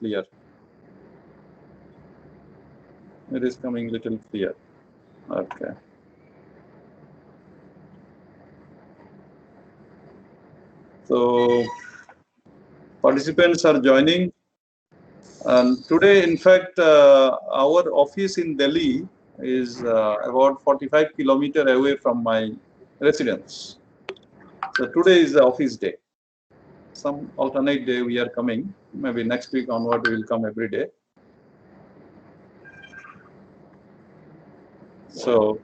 clear. It is coming little clear. Okay. So participants are joining. And today, in fact, our office in Delhi is about 45 kilometers away from my residence. So today is the office day. Some alternate day we are coming. Maybe next week onward we will come every day. So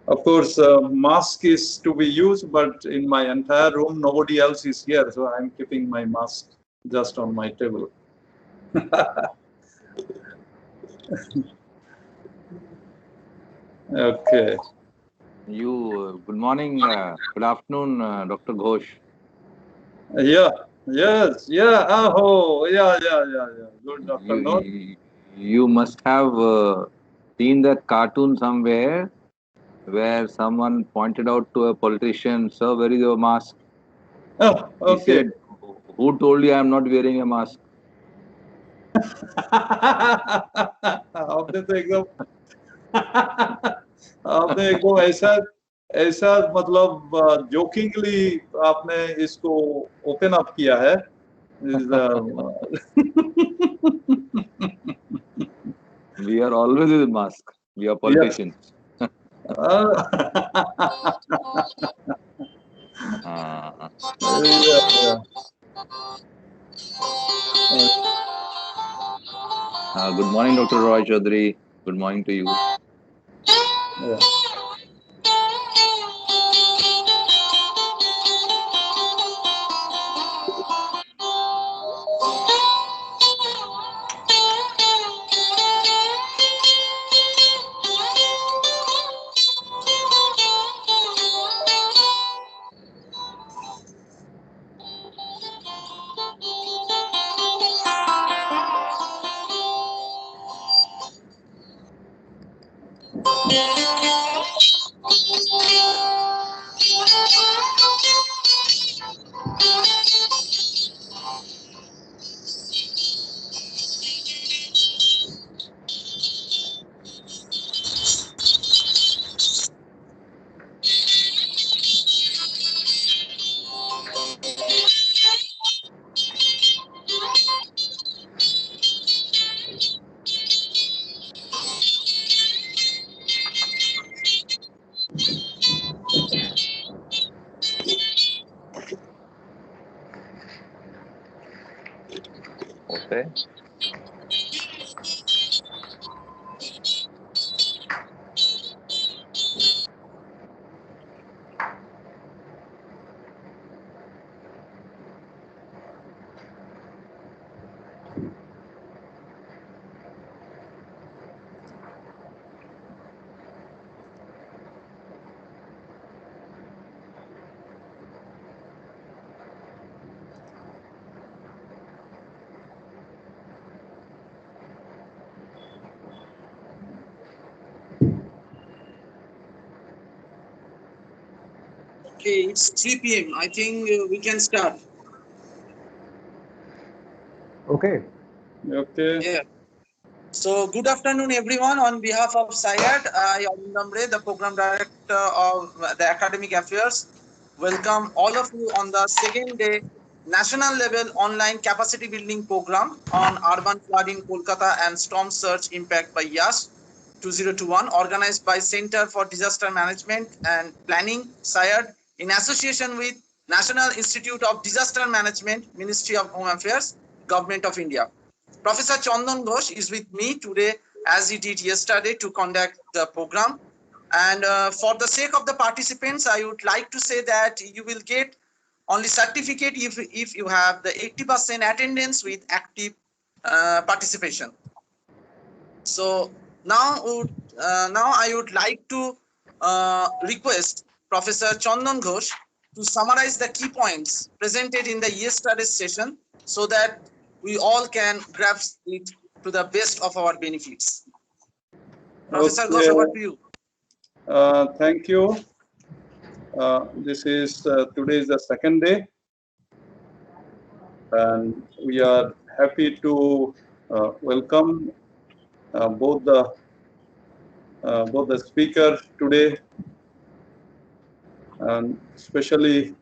of course, mask is to be used, but in my entire room, nobody else is here. So I'm keeping my mask just on my table. Okay. Good morning, good afternoon, Dr. Ghosh. Yeah, yes, yeah, yeah. Good afternoon. You must have seen that cartoon somewhere where someone pointed out to a politician, "Sir, where is your mask?" Oh, okay. He said, "Who told you I am not wearing a mask?" आपने तो एकदम आपने एकदम ऐसा मतलब jokingly आपने इसको open up किया है. We are always with mask. We are politicians. Yes. Good morning, Dr. Roy Chaudhary. Good morning to you. Yeah. Okay. Okay, it's 3 p.m. I think we can start. Okay. Okay. Yeah. So, good afternoon, everyone. On behalf of SAIARD, I am the Program Director of the Academic Affairs. Welcome all of you on the second day National Level Online Capacity Building Program on Urban Flood in Kolkata and Storm Surge Impact by YAS 2021, organized by Center for Disaster Management and Planning, SAIARD, in association with National Institute of Disaster Management, Ministry of Home Affairs, Government of India. Professor Chandan Ghosh is with me today, as he did yesterday, to conduct the program. And for the sake of the participants, I would like to say that you will get only certificate if you have the 80% attendance with active participation. So now I would like to request Professor Chandan Ghosh to summarize the key points presented in the yesterday's session so that we all can grasp it to the best of our benefits. Professor Ghosh, over to you. Thank you. This is today is the second day, and we are happy to welcome both the speaker today, and especially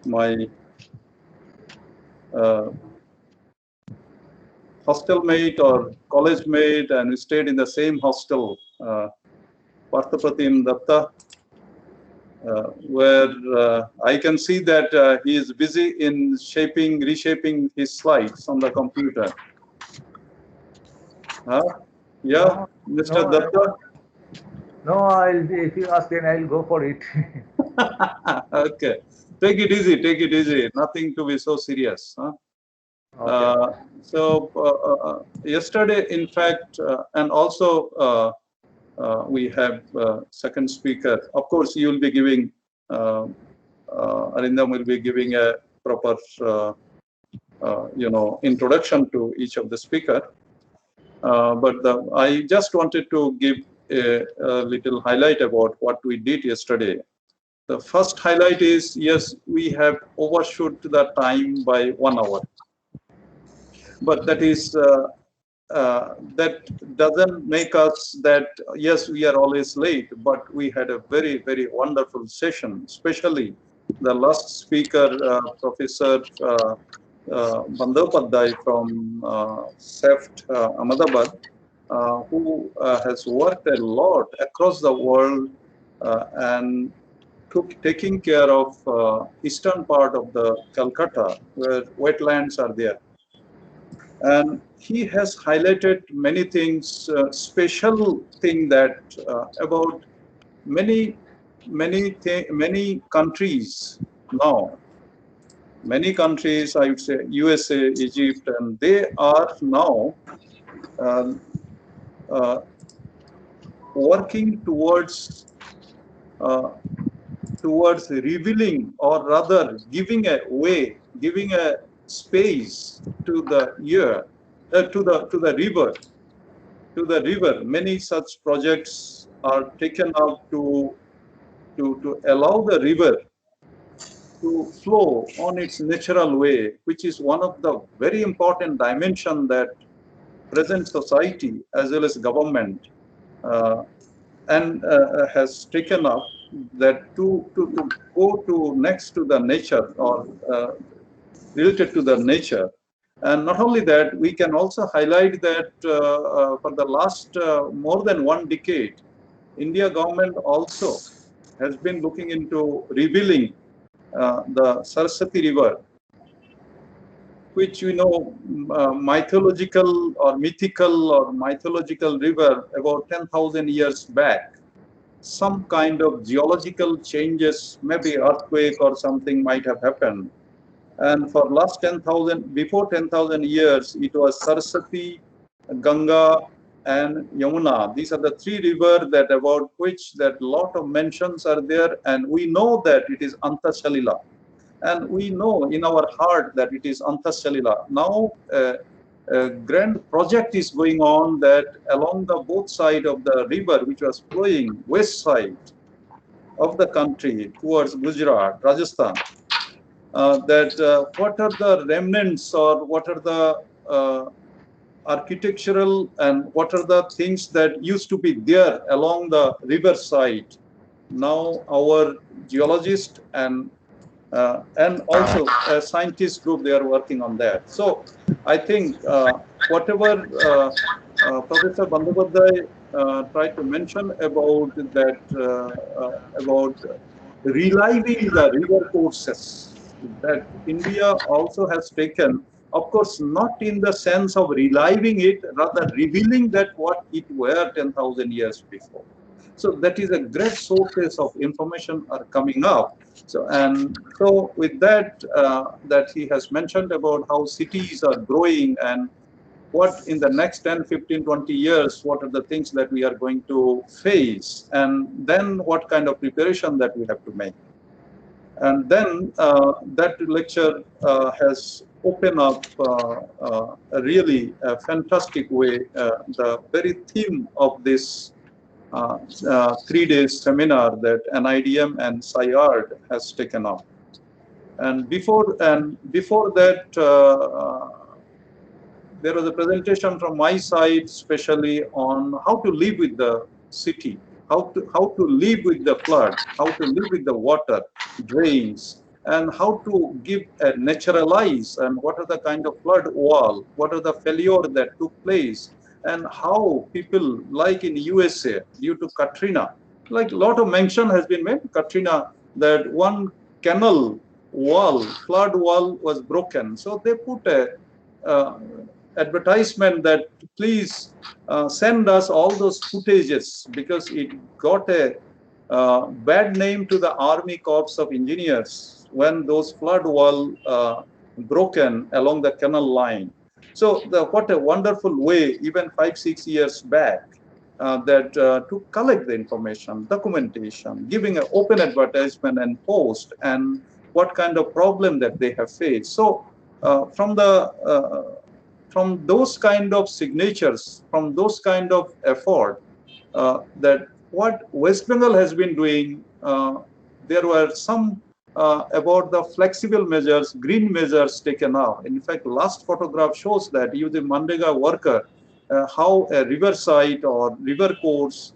my hostel mate or college mate, and we stayed in the same hostel, Parthapratim Datta, where I can see that he is busy in reshaping his slides on the computer. Yeah, Mr. No, Datta. no, if you ask, then I'll go for it. Okay, take it easy. Take it easy. Nothing to be so serious. Huh? Okay. Yesterday, in fact, and also we have second speaker. Of course, you will be giving. Arindam will be giving a proper, introduction to each of the speaker. But I just wanted to give a little highlight about what we did yesterday. The first highlight is, yes, we have overshoot the time by 1 hour. But that is that doesn't make us that, yes, we are always late, but we had a very, very wonderful session, especially the last speaker, Professor Bandyopadhyay from SEFT Ahmedabad, who has worked a lot across the world and taking care of eastern part of the Calcutta, where wetlands are there. And he has highlighted many things, special thing that about many countries now. Many countries, I would say, USA, Egypt, and they are now working towards revealing, or rather giving a space to the river. Many such projects are taken up to allow the river to flow on its natural way, which is one of the very important dimension that present society as well as government has taken up, that to go to next to the nature, or related to the nature. And not only that, we can also highlight that for the last more than 1 decade, India government also has been looking into revealing the Saraswati River, which we know mythological river about 10,000 years back. Some kind of geological changes, maybe earthquake or something might have happened. And for last 10,000, before 10,000 years, it was Saraswati, Ganga, and Yamuna. These are the 3 rivers that about which that lot of mentions are there, and we know that it is Antashalila. And we know in our heart that it is Antashalila. Now, a grand project is going on that along the both side of the river, which was flowing west side of the country towards Gujarat, Rajasthan, what are the remnants, or what are the architectural, and what are the things that used to be there along the river side. Now our geologist and also a scientist group, they are working on that. So I think whatever Professor Bandyopadhyay tried to mention about that, about reliving the river courses that India also has taken, of course, not in the sense of reliving it, rather revealing that what it were 10,000 years before. So that is a great sources of information are coming up. So with that, that he has mentioned about how cities are growing, and what in the next 10, 15, 20 years, what are the things that we are going to face, and then what kind of preparation that we have to make. And then that lecture has opened up a really fantastic way the very theme of this 3-day seminar that NIDM and SAIARD has taken up. And before that, there was a presentation from my side, especially on how to live with the city, how to live with the flood, how to live with the water, drains, and how to give a naturalize, and what are the kind of flood wall, what are the failure that took place, and how people like in USA due to Katrina, like a lot of mention has been made, Katrina, that one canal wall, flood wall was broken. So they put a uh, advertisement that please send us all those footages, because it got a bad name to the Army Corps of Engineers when those flood wall broken along the canal line. So what a wonderful way, even 5-6 years back, that to collect the information, documentation, giving an open advertisement and post, and what kind of problem that they have faced. So from those kind of signatures, from those kind of effort, that what West Bengal has been doing, there were some about the flexible measures, green measures taken up. In fact, last photograph shows that using Mandega worker, how a riverside or river course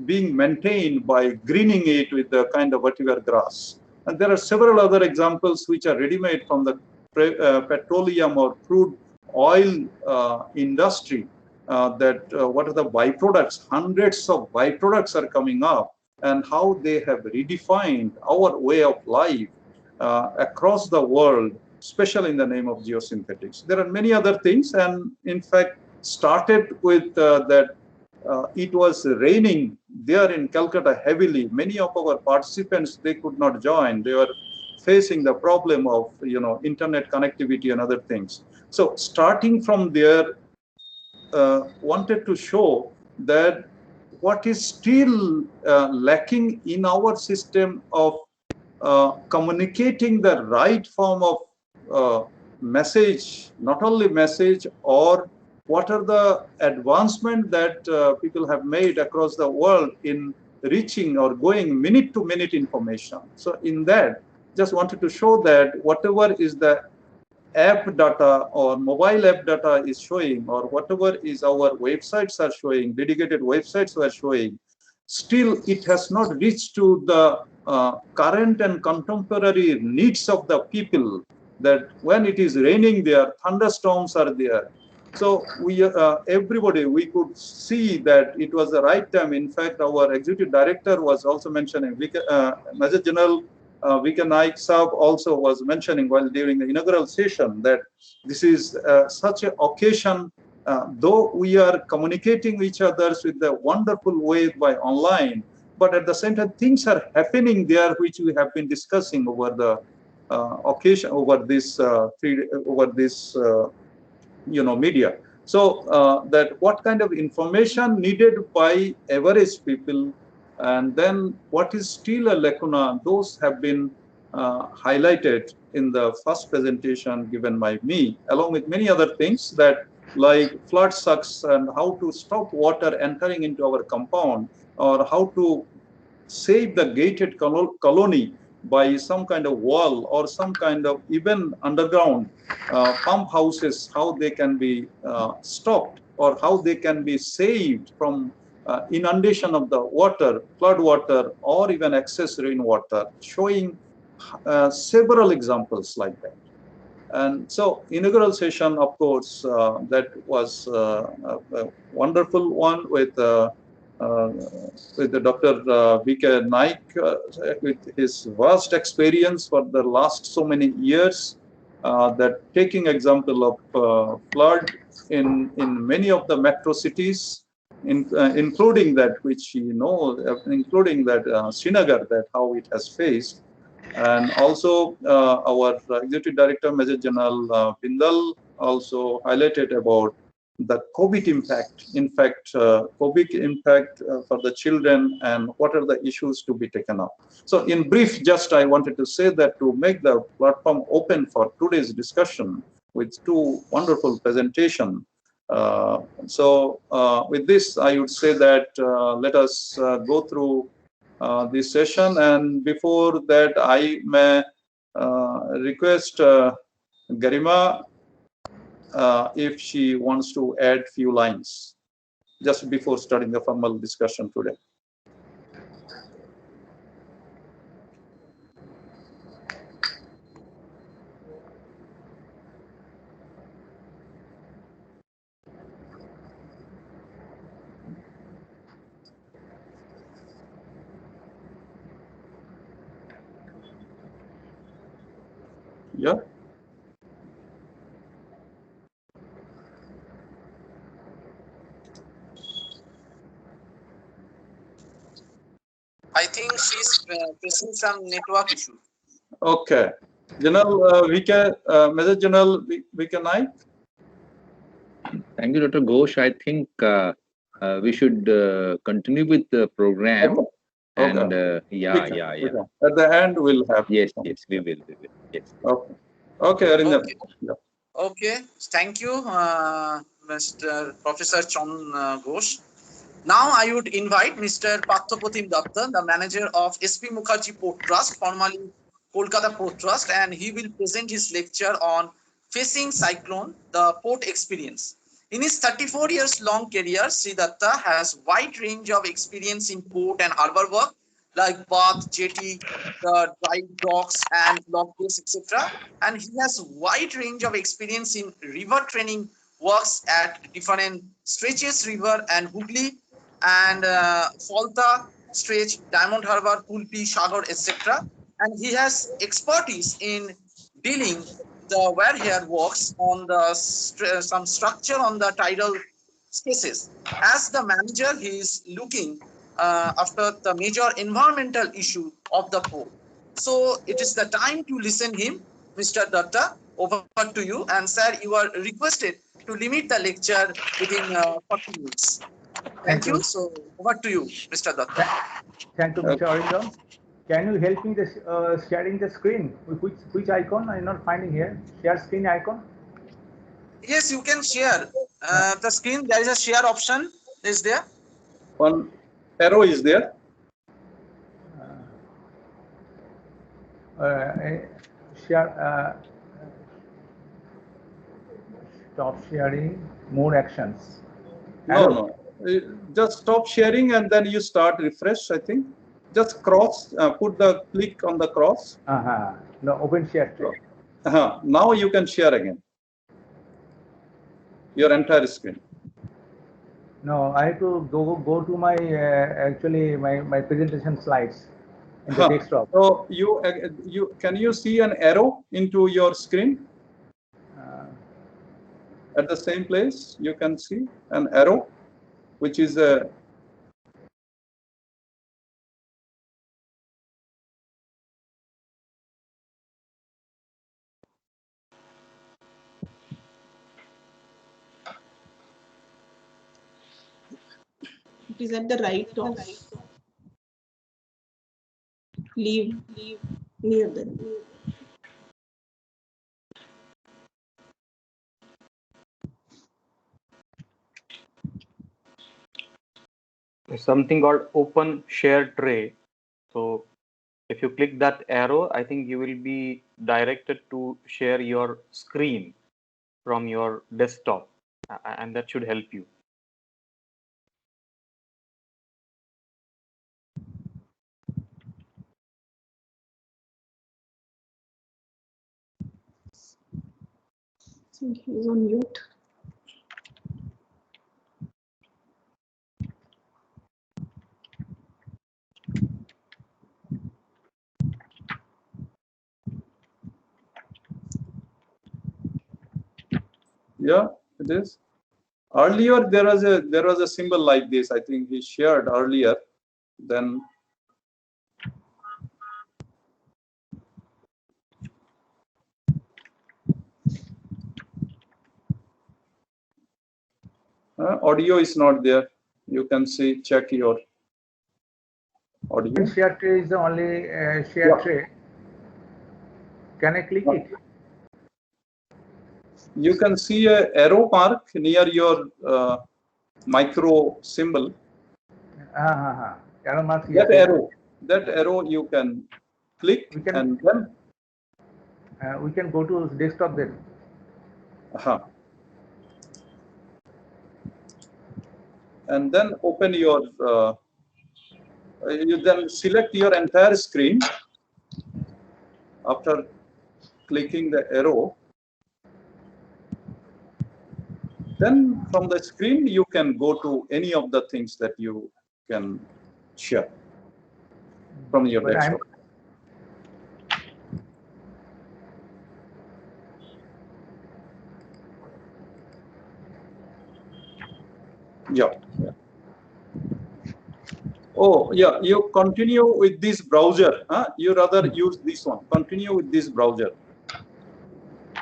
being maintained by greening it with the kind of vetiver grass. And there are several other examples which are ready-made from the petroleum or crude oil industry, that what are the byproducts, hundreds of byproducts are coming up, and how they have redefined our way of life across the world, especially in the name of geosynthetics. There are many other things, and in fact started with that it was raining there in Calcutta heavily. Many of our participants, they could not join. They were facing the problem of internet connectivity and other things. So starting from there, wanted to show that what is still lacking in our system of communicating the right form of message, not only message, or what are the advancement that people have made across the world in reaching or going minute to minute information. So in that, just wanted to show that whatever is the app data or mobile app data is showing, or whatever is our websites are showing, dedicated websites are showing, still it has not reached to the current and contemporary needs of the people, that when it is raining there, thunderstorms are there. So we everybody, we could see that it was the right time. In fact, our executive director was also mentioning, Major General Vikan Naik Saab also was mentioning while during the inaugural session, that this is such an occasion, though we are communicating with each other with the wonderful way by online, but at the same time things are happening there which we have been discussing over the occasion, over this media. So that what kind of information needed by average people, and then what is still a lacuna, those have been highlighted in the first presentation given by me, along with many other things, that like flood sucks and how to stop water entering into our compound, or how to save the gated colony by some kind of wall, or some kind of even underground pump houses, how they can be stopped, or how they can be saved from inundation of the water, flood water, or even excess rainwater, showing several examples like that. And so inaugural session, of course, that was a wonderful one with the Dr. V.K. Naik, with his vast experience for the last so many years, that taking example of flood in many of the metro cities, including that which including that Srinagar, that how it has faced. And also our Executive Director, Major General Bindal, also highlighted about the COVID impact. In fact, COVID impact for the children, and what are the issues to be taken up. So in brief, just I wanted to say that to make the platform open for today's discussion with two wonderful presentations, With this, I would say that let us go through this session, and before that, I may request Garima if she wants to add few lines just before starting the formal discussion today. Yeah. I think she's facing some network issue. Okay. General, Major General Vikan Naik. Thank you, Dr. Ghosh. I think we should continue with the program. Okay. And yeah. At the end, we'll have. Yes, we will. Yes. Okay. Okay, Arindam. Okay. Yeah. Okay, thank you, Mr. Professor Chon Ghosh. Now I would invite Mr. Parthopratim Datta, the manager of SP Mukherjee Port Trust, formerly Kolkata Port Trust, and he will present his lecture on Facing Cyclone, the Port Experience. In his 34 years long career, Sri Datta has wide range of experience in port and harbour work like bath, jetty, the dry docks and lock gates, etc. And he has wide range of experience in river training works at different stretches river and Hooghly and Falta stretch, Diamond Harbour, Kulpi, Sagar, etc. And he has expertise in dealing the where works on the some structure on the tidal spaces. As the manager, he is looking after the major environmental issue of the port. So it is the time to listen him, Mr. Datta. Over to you, and sir, you are requested to limit the lecture within 40 minutes. Thank you. So over to you, Mr. Datta. Thank you, Mr. Arindam. Can you help me this sharing the screen? Which icon I'm not finding here? Share screen icon. Yes, you can share the screen. There is a share option. Is there? One arrow is there. Share. Stop sharing. More actions. No. Just stop sharing and then you start refresh. I think. Just cross. Put the click on the cross. No, open share. Now you can share again. Your entire screen. No, I have to go to my actually my presentation slides in the desktop. So can you see an arrow into your screen? At the same place, you can see an arrow, which is a It is at the right of leave near the. Something called open share tray. So if you click that arrow, I think you will be directed to share your screen from your desktop, and that should help you. I think he's on mute. Yeah, it is. Earlier there was a symbol like this. I think he shared earlier. Then audio is not there. You can see, check your audio. Share tray is the only share tray. Can I click it? you can see a arrow mark near your micro symbol. Arrow marks, That yes. arrow you can click, and then we can go to desktop then. And then open your. You then select your entire screen after clicking the arrow. Then from the screen you can go to any of the things that you can share from your desktop. Yeah. Oh, yeah, you continue with this browser. You rather use this one. Continue with this browser.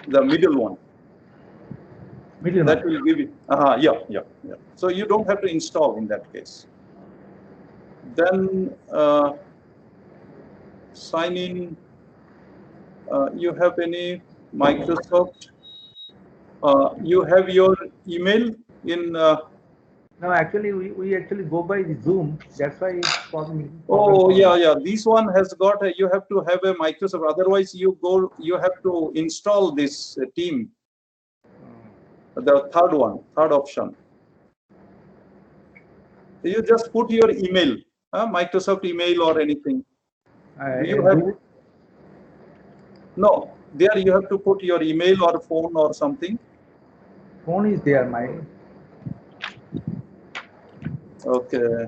The middle one. That will give it. Yeah. So you don't have to install in that case. Then sign in. You have any Microsoft? You have your email in. No, actually, we actually go by the Zoom. That's why it's problem. Oh, yeah. This one has got. You have to have a Microsoft. Otherwise, you have to install this team. The third option. You just put your email, Microsoft email or anything. You have no. There you have to put your email or phone or something. Phone is there, my. Okay.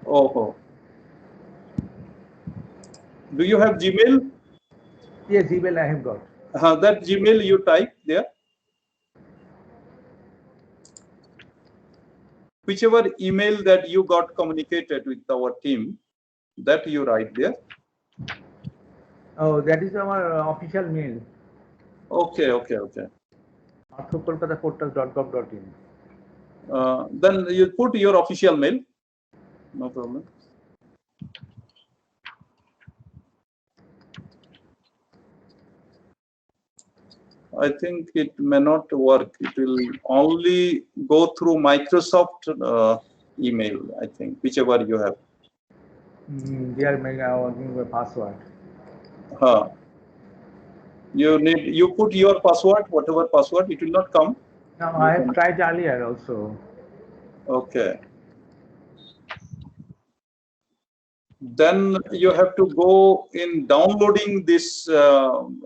Oh. Do you have Gmail? Yes, Gmail I have got. That Gmail you type there. Whichever email that you got communicated with our team, that you write there. Oh, that is our official mail. Okay. arthokolkataportals.gov.in. Then you put your official mail. No problem. I think it may not work. It will only go through Microsoft email, I think, whichever you have. They are giving a password. You put your password, whatever password, it will not come. No, I have tried earlier also. Okay. Then you have to go in downloading this team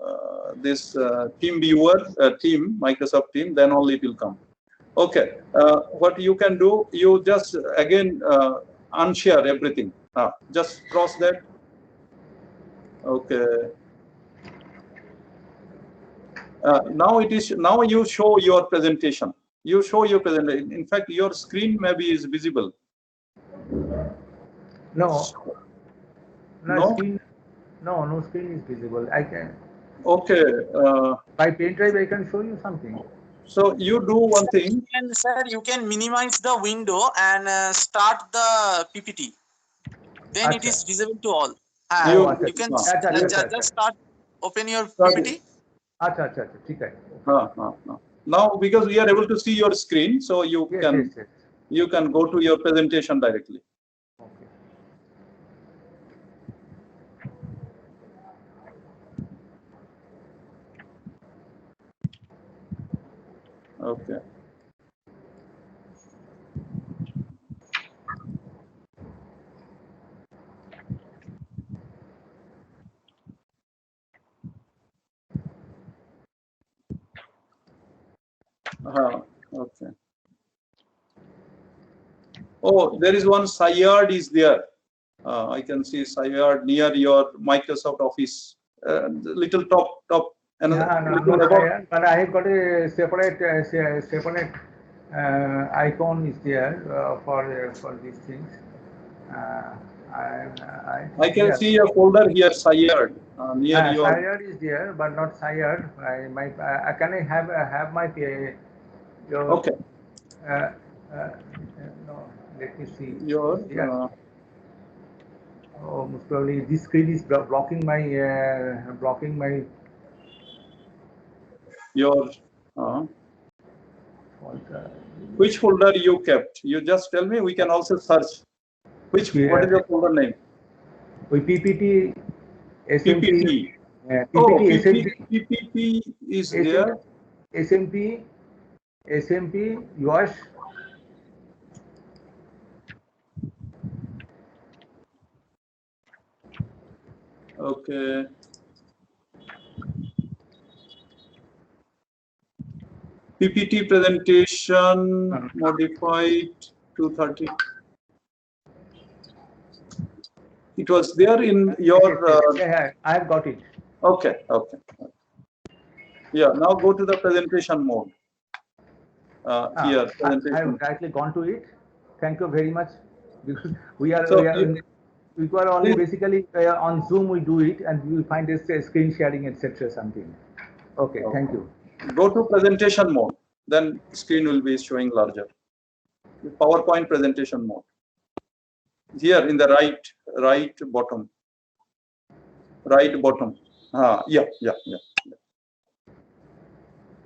viewer, Microsoft Team. Then only it will come. Okay. What you can do, you just again unshare everything. Just cross that. Okay. Now you show your presentation. You show your presentation. In fact, your screen maybe is visible. No. No? Screen. No screen is visible. I can. Okay. By pen drive, I can show you something. So you do one thing. Sir, you can minimize the window and start the PPT. Then it is visible to all. You can just start, open your PPT. Now, because we are able to see your screen, so you can go to your presentation directly. Okay. Okay. Oh, there is one SAIARD is there. I can see SAIARD near your Microsoft Office. Little top. SAIARD, but I have got a separate icon is there for these things. I can see a folder here, SAIARD, near your. SAIARD is there, but not SAIARD. Can I have my okay. No, let me see. Your. Most probably this screen is blocking my Your which folder you kept? You just tell me. We can also search. What is your folder name? PPT, SMP, PPT. PPT, SMP, PPT is SMP, there. SMP, yours. Okay. PPT presentation modified 230. It was there in your. Yeah, I have got it. Okay. Yeah. Now go to the presentation mode. Here, presentation. I have directly gone to it. Thank you very much. Because we are only basically on Zoom we do it, and you will find this screen sharing, etc. something. Okay, thank you. Go to presentation mode. Then screen will be showing larger. PowerPoint presentation mode. Here in the right bottom. Right bottom. Yeah.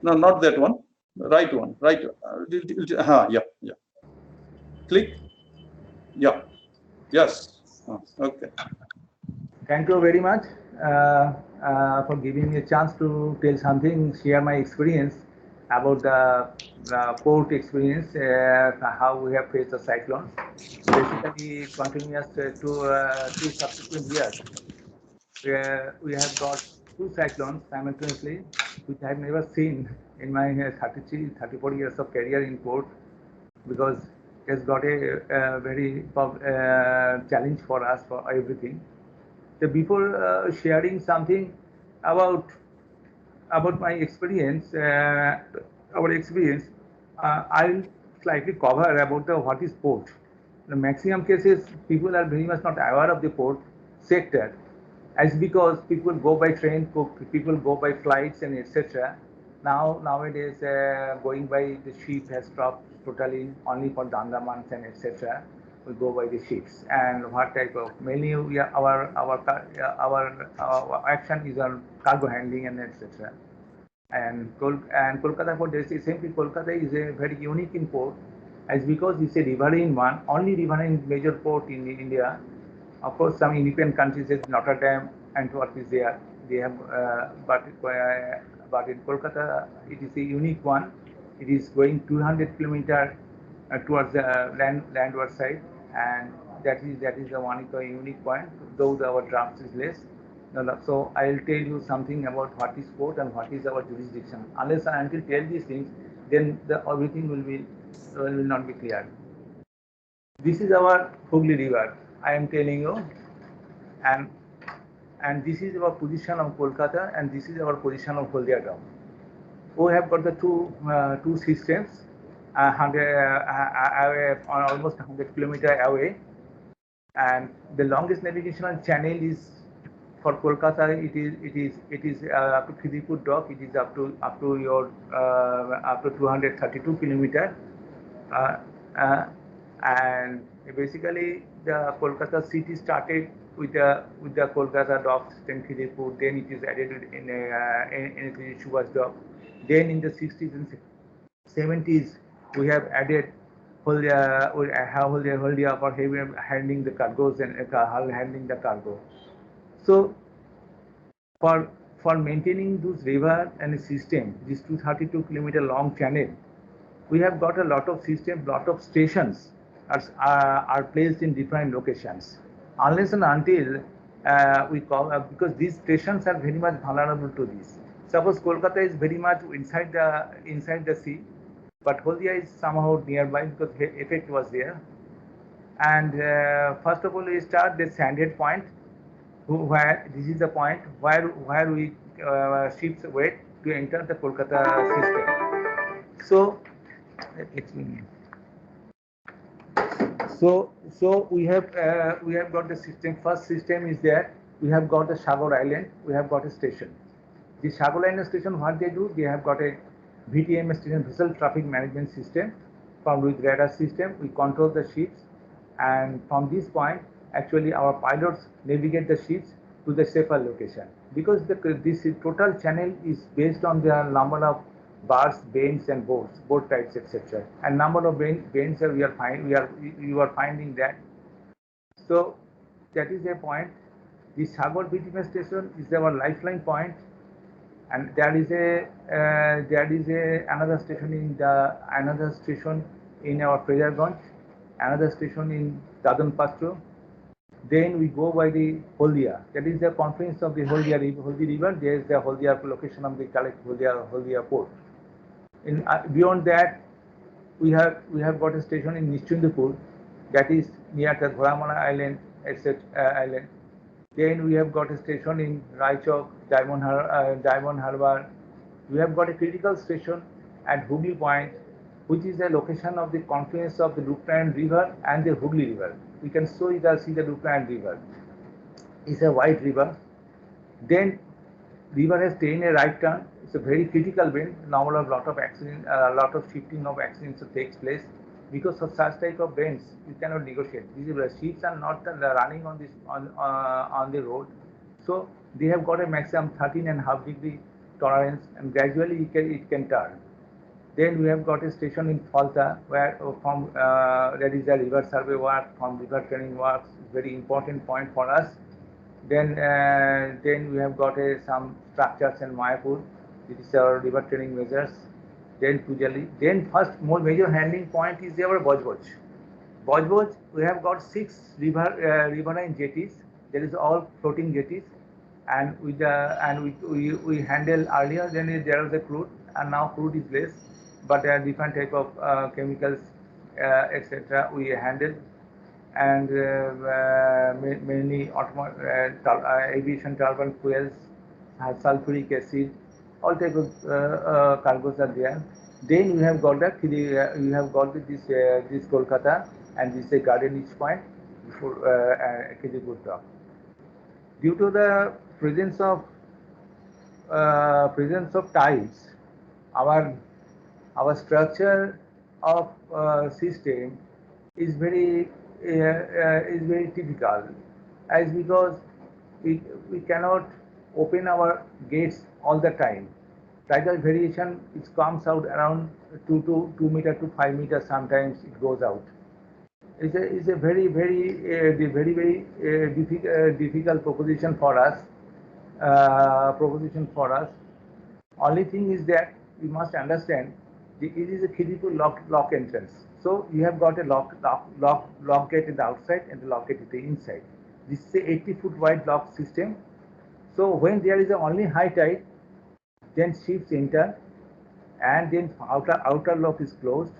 No, not that one. Right one. Right. Yeah. Click. Yeah. Yes. Okay. Thank you very much for giving me a chance to tell something, share my experience about the port experience, how we have faced the cyclones. Basically, continuous two subsequent years, where we have got two cyclones simultaneously, which I have never seen in my 34 years of career in port, because it's got a very challenge for us for everything. So before sharing something about my experience, I'll slightly cover about what is port. In the maximum cases, people are very much not aware of the port sector, as because people go by train, people go by flights and etc. Nowadays, going by the ship has stopped totally, only for the Andamans and etc. We go by the ships. And what type of, mainly our action is on cargo handling and etc. And Kolkata port, simply Kolkata is a very unique in port, as because it's a riverine one, only riverine major port in India. Of course, some European countries, as Notre Dame, Antwerp is there. They have, but in Kolkata, it is a unique one. It is going 200 kilometers towards the landward side, and that is the one unique point. Though our draft is less. So I'll tell you something about what is port and what is our jurisdiction. Unless and until tell these things, then everything will not be clear. This is our Hooghly River. I am telling you, and this is our position of Kolkata, and this is our position of Haldia town. We have got the two systems, almost 100 kilometers away, and the longest navigational channel is for Kolkata. It is up to Khidipur dock. It is up to 232 kilometers. And basically the Kolkata city started with the Kolkata docks, then Khidipur, then it is added in Subhash dock. Then in the 60s and 70s we have added Haldia for handling the cargoes and handling the cargo. So for maintaining this river and system, this 232-kilometer long channel, we have got a lot of systems, lot of stations are placed in different locations. Unless and until we call, because these stations are very much vulnerable to this. Suppose Kolkata is very much inside the sea, but Haldia is somehow nearby because effect was there. And first of all, we start the Sandhead point, where this is the point where we ships wait to enter the Kolkata system. So we have got the system. First system is there. We have got the Sagar Island. We have got a station. The Sagar Island station, what they do, they have got a VTM station, vessel traffic management system. From with radar system, we control the ships, and from this point, actually our pilots navigate the ships to the safer location, because this total channel is based on the number of bars, bends, and board types, etc. And number of bends you are finding that. So that is a point. The SAIARD NIDM station is our lifeline point, and there is another station in our Frezerganj, another station in Dadan Pastro. Then we go by the Holdia. That is the confluence of the Holdia River. There is the Holdia location of the Holdia port. Beyond that, we have got a station in Nischundapur, that is near the Ghoramana Island, etc. Island. Then we have got a station in Raichok, Diamond Harbour. We have got a critical station at Hooghly Point, which is the location of the confluence of the Rupnayan River and the Hooghly River. We can see the Rupnayan River. It's a wide river. Then river has taken a right turn. It's a very critical bend. Normal of lot of accident, lot of shifting of accidents takes place. Because of such type of bends, you cannot negotiate. These ships are not running on the road, so they have got a maximum 13.5 degree tolerance, and gradually it can turn. Then we have got a station in Falta, where from there is a river survey work, from river training works, very important point for us. Then we have got some structures in Mayapur. This is our river training measures. Then Pujali. Then first more major handling point is our Bojboj. Bojboj, we have got 6 riverine jetties. There is all floating jetties, and we handle earlier. Then there was a crude, and now crude is less, but different type of chemicals, etc. we handle, and mainly aviation turbine fuels, sulfuric acid, all type of cargoes are there. Then we have got this Kolkata, and this is a Garden Each Point before Khidipur Dock. Due to the presence of tides, our structure of system is very typical, as because we cannot open our gates all the time. Tidal variation, it comes out around 2 meter to 5 meters. Sometimes it goes out. It's a very difficult proposition for us. Only thing is that we must understand it is a Khidipur lock entrance. So you have got a lock gate at the outside and the lock gate at the inside. This is a 80-foot wide lock system. So when there is a only high tide, then ships enter, and then outer lock is closed,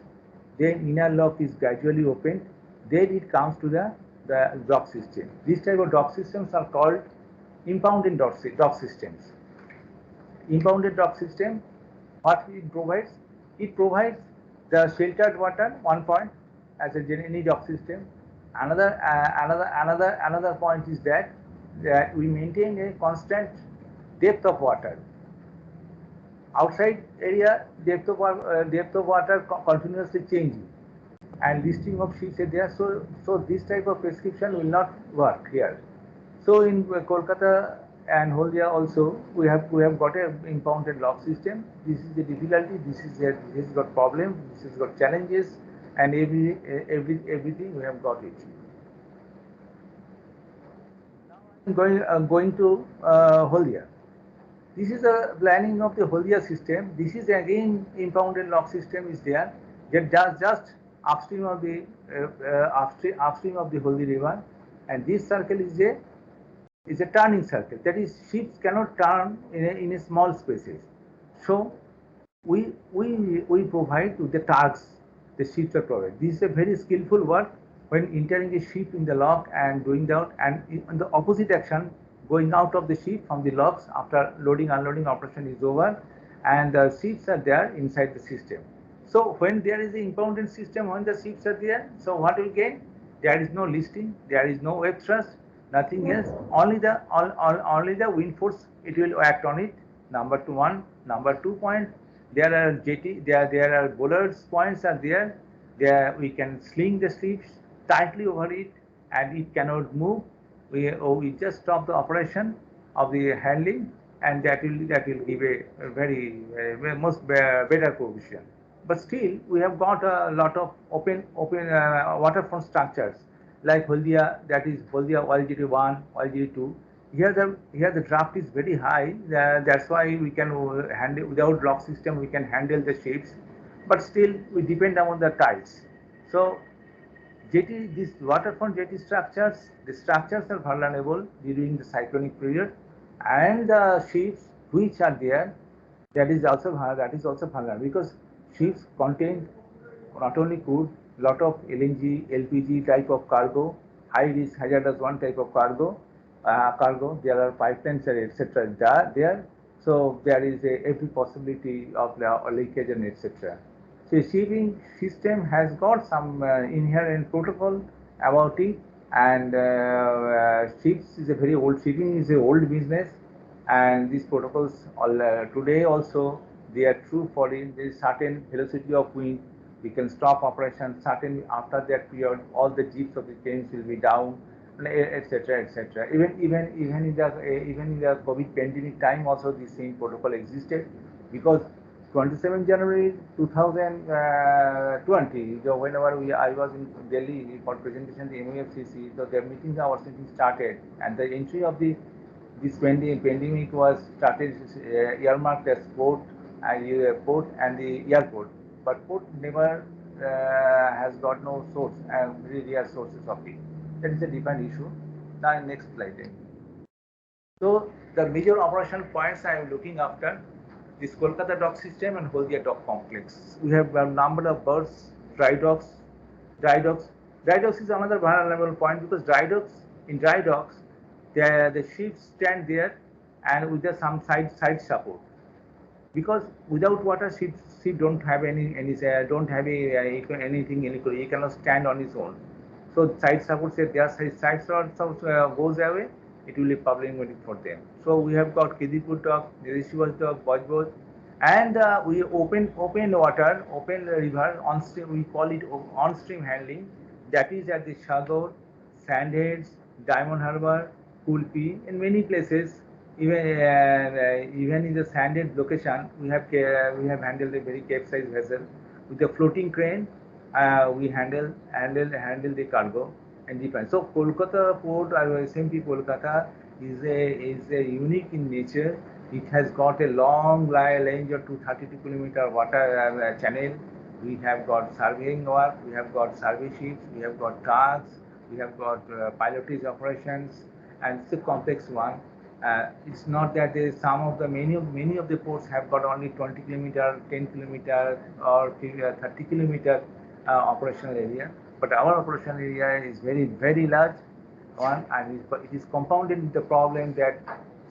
then inner lock is gradually opened, then it comes to the dock system. This type of dock systems are called impounded dock systems. Impounded dock system, what it provides? It provides the sheltered water, one point, as any dock system. Another point is that we maintain a constant depth of water. Outside area, depth of water continuously changing, and listing of ships are there. So this type of prescription will not work here. So in Kolkata and Holdia also, we have got a impounded lock system. This is the difficulty. This has got problem. This has got challenges, and everything we have got it. Now I'm going to Holdia. This is a planning of the Holdia system. This is again impounded lock system is there. Just upstream of the Holdi River, and this circle is a turning circle. That is, ships cannot turn in a small spaces. So we provide to the tugs, the ships are provided. This is a very skillful work when entering a ship in the lock and doing that, and in the opposite action, going out of the ship from the locks after loading unloading operation is over, and the ships are there inside the system. So when there is an impounded system, when the ships are there, so what will gain? There is no listing, there is no wave thrust, nothing else. Only the wind force it will act on it. Number 1, number 2 point. There are jetty, there are bollards points are there. There we can sling the ships tightly over it, and it cannot move. we just stop the operation of the handling, and that will give a very most better provision. But still, we have got a lot of open waterfront structures like Haldia, that is Haldia OLGT1, OLGT2. Here the draft is very high. That's why we can handle without lock system. We can handle the ships, but still we depend on the tides. So jetty, these waterfront jetty structures, the structures are vulnerable during the cyclonic period, and the ships which are there, that is also vulnerable because ships contain not only crude, lot of LNG, LPG type of cargo, high risk hazardous one type of cargo. There are pipelines etc. There, so there is every possibility of leakage and etc. So shipping system has got some inherent protocol about it, and ships is a very old shipping is a old business, and these protocols today also they are true for it. There is certain velocity of wind, we can stop operation. Certain after that period, all the jeeps of the trains will be down, etc. etc. Even in the COVID pandemic time also the same protocol existed, because 27 January 2020, whenever I was in Delhi for presentation the MOFCC, so the meeting, our meeting started, and the entry of this pandemic was started earmarked as port and the airport, but port never has got no source and very rare sources of it. That is a different issue. Now next slide. So the major operation points I am looking after this Kolkata dock system and Haldia dock complex. We have a number of berths, dry docks. Dry docks. Dry docks is another vulnerable point because in dry docks, the ships stand there and with some side support. Because without water, ship don't have don't have anything. He cannot stand on his own. So side support say their side support goes away, it will be problematic for them. So we have got Kidipur dock, Nirishivas dock, Bajboj, and we open water, open river on stream. We call it on stream handling. That is at the Shagor, Sandheads, Diamond Harbour, Kulpi, in many places. Even in the Sandhead location, we have handled a very capsized vessel with a floating crane. We handle the cargo and different. So Kolkata port, SMP Kolkata is a unique in nature. It has got a long range of 232-kilometer water channel. We have got surveying work, we have got survey ships, we have got tugs, we have got pilotage operations, and it's a complex one. It's not that some of the many of the ports have got only 20 kilometer, 10 kilometer, or 30 kilometer operational area, but our operational area is very large one, and it is compounded with the problem that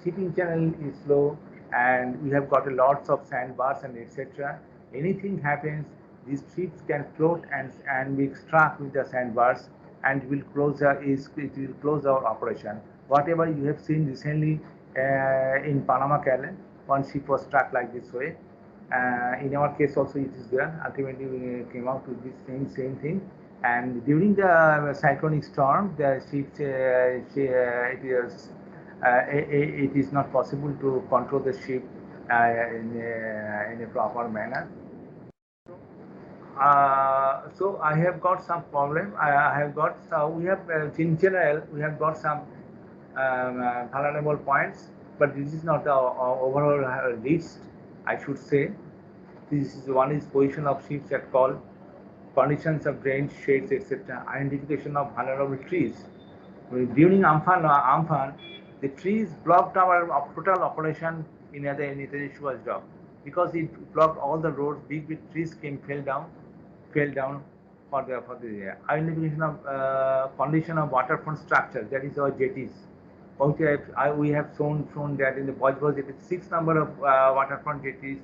shipping channel is slow, and we have got a lots of sandbars and etc. Anything happens, these ships can float and be struck with the sandbars, and it will close our operation. Whatever you have seen recently in Panama Canal, one ship was struck like this way. In our case also it is there. Ultimately we came out with this same thing. And during the cyclonic storm, the ship it is not possible to control the ship in a proper manner. So I have got some problem. I have got we have in general we have got some vulnerable points, but this is not the overall list. I should say this is one is position of ships at call, conditions of drainage, shades, etc. Identification of vulnerable trees. During Amphan, the trees blocked our total operation in the Niteshwar's dock because it blocked all the roads. Big trees fell down for the identification of condition of waterfront structure. That is our jetties. We have shown that in the Bajbaj it is 6 number of waterfront jetties.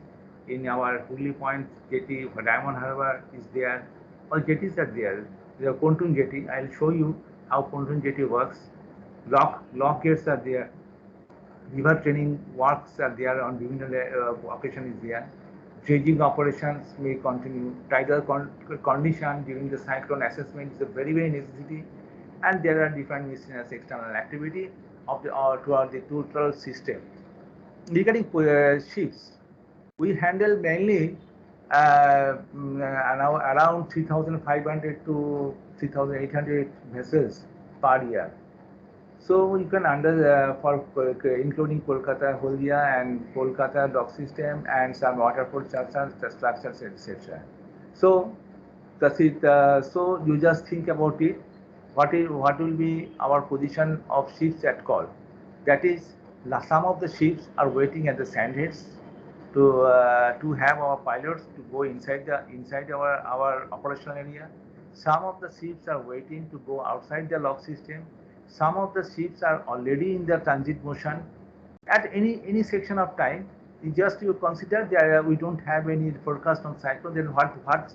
In our Hooghly Point jetty, Diamond Harbour is there. All jetties are there. The pontoon jetty, I will show you how pontoon jetty works. Lock gates are there. River training works are there on different occasion is there. Dredging operations may continue. Tidal condition during the cyclone assessment is a very necessity. and there are different miscellaneous external activity of the throughout the total system. Regarding ships, we handle mainly around 3,500 to 3,800 vessels per year. So you can for including Kolkata Holdia and Kolkata dock system and some waterfall structures, etc. So so you just think about it. What will be our position of ships at call? That is, some of the ships are waiting at the sandheads to have our pilots to go inside our operational area. Some of the ships are waiting to go outside the lock system. Some of the ships are already in the transit motion. At any section of time, you consider that we don't have any forecast on cyclone. Then what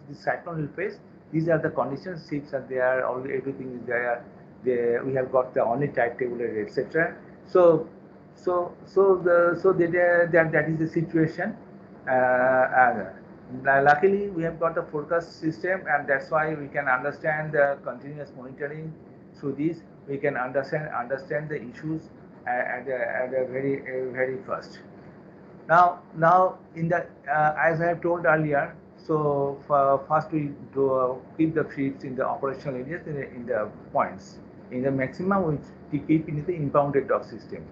the cyclone will face? These are the conditions. Ships are there. Everything is there. We have got the only timetable, etc. That is the situation. Luckily, we have got the forecast system, and that's why we can understand the continuous monitoring. Through this, we can understand the issues at the very first. Now in the as I have told earlier, so first we do keep the ships in the operational areas in the points. In the maximum, we keep in the impounded dock system.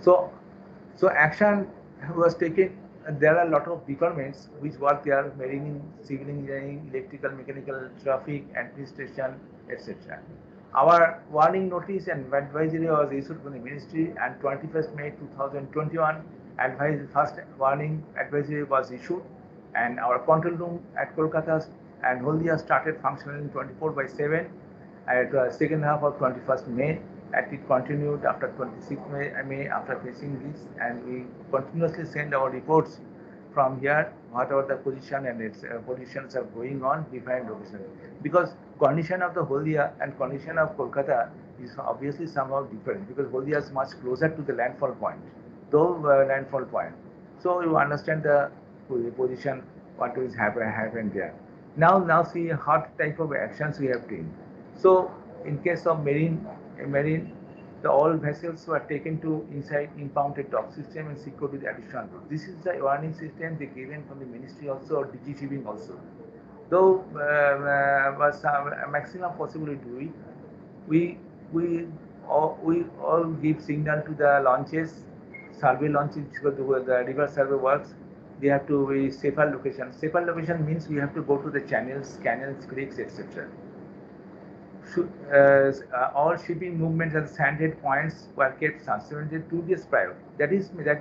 So action was taken. There are a lot of departments which work there: marine, civil engineering, electrical, mechanical, traffic, administration, etc. Our warning notice and advisory was issued from the ministry, and 21st May 2021, first warning advisory was issued, and our control room at Kolkata and Holdia started functioning 24/7 at the second half of 21st May, and it continued after 26th May after facing this, and we continuously send our reports from here, whatever the position and its positions are going on different locations. Because condition of the Holdia and condition of Kolkata is obviously somehow different, because Holdia is much closer to the landfall point, landfall point. So you understand the position, what is happened there. Now see what type of actions we have taken. So in case of marine, the all vessels were taken to inside impounded dock system and secured with additional rules. This is the warning system they given from the ministry also, or DG shipping also. Though was a maximum possible do it, we all give signal to the launches, survey launches, because the river survey works. They have to be safer location. Safer location means we have to go to the channels, canals, creeks, etc. All shipping movements at sandhead points were kept suspended 2 days prior. That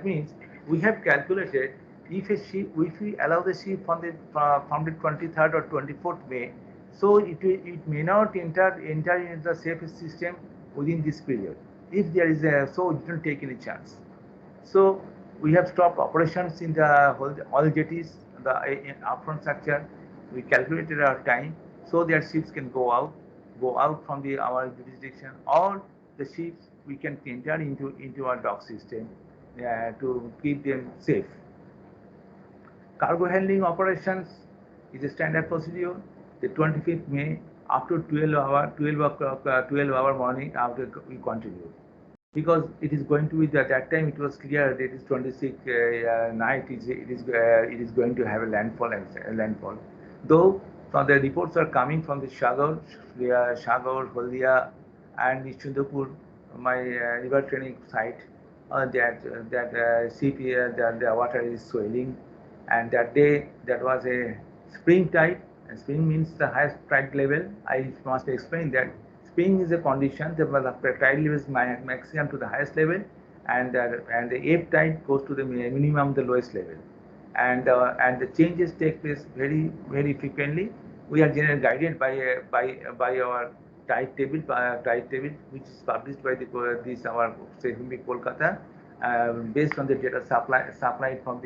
means we have calculated if we allow the ship from the 23rd or 24th May, so it may not enter into the safe system within this period. If there is so it don't take any chance. So we have stopped operations in the all jetties, the upfront structure. We calculated our time so that ships can go out from our jurisdiction. All the ships we can enter into our dock system to keep them safe. Cargo handling operations is a standard procedure. The 25th May, after 12 hour morning, after we continue. Because it is going to be at that time it was clear that it is 26 night. It is going to have a landfall. Though the reports are coming from the Sagar, Holdia, and Chundapur, my river training site, that the water is swelling, and that day that was a spring tide, and spring means the highest tide level. I must explain that spring is a condition that the tide level is maximum to the highest level, and the ebb tide goes to the minimum, the lowest level, and the changes take place very frequently. We are generally guided by our tide table, which is published by this our SAIARD Kolkata, based on the data supplied from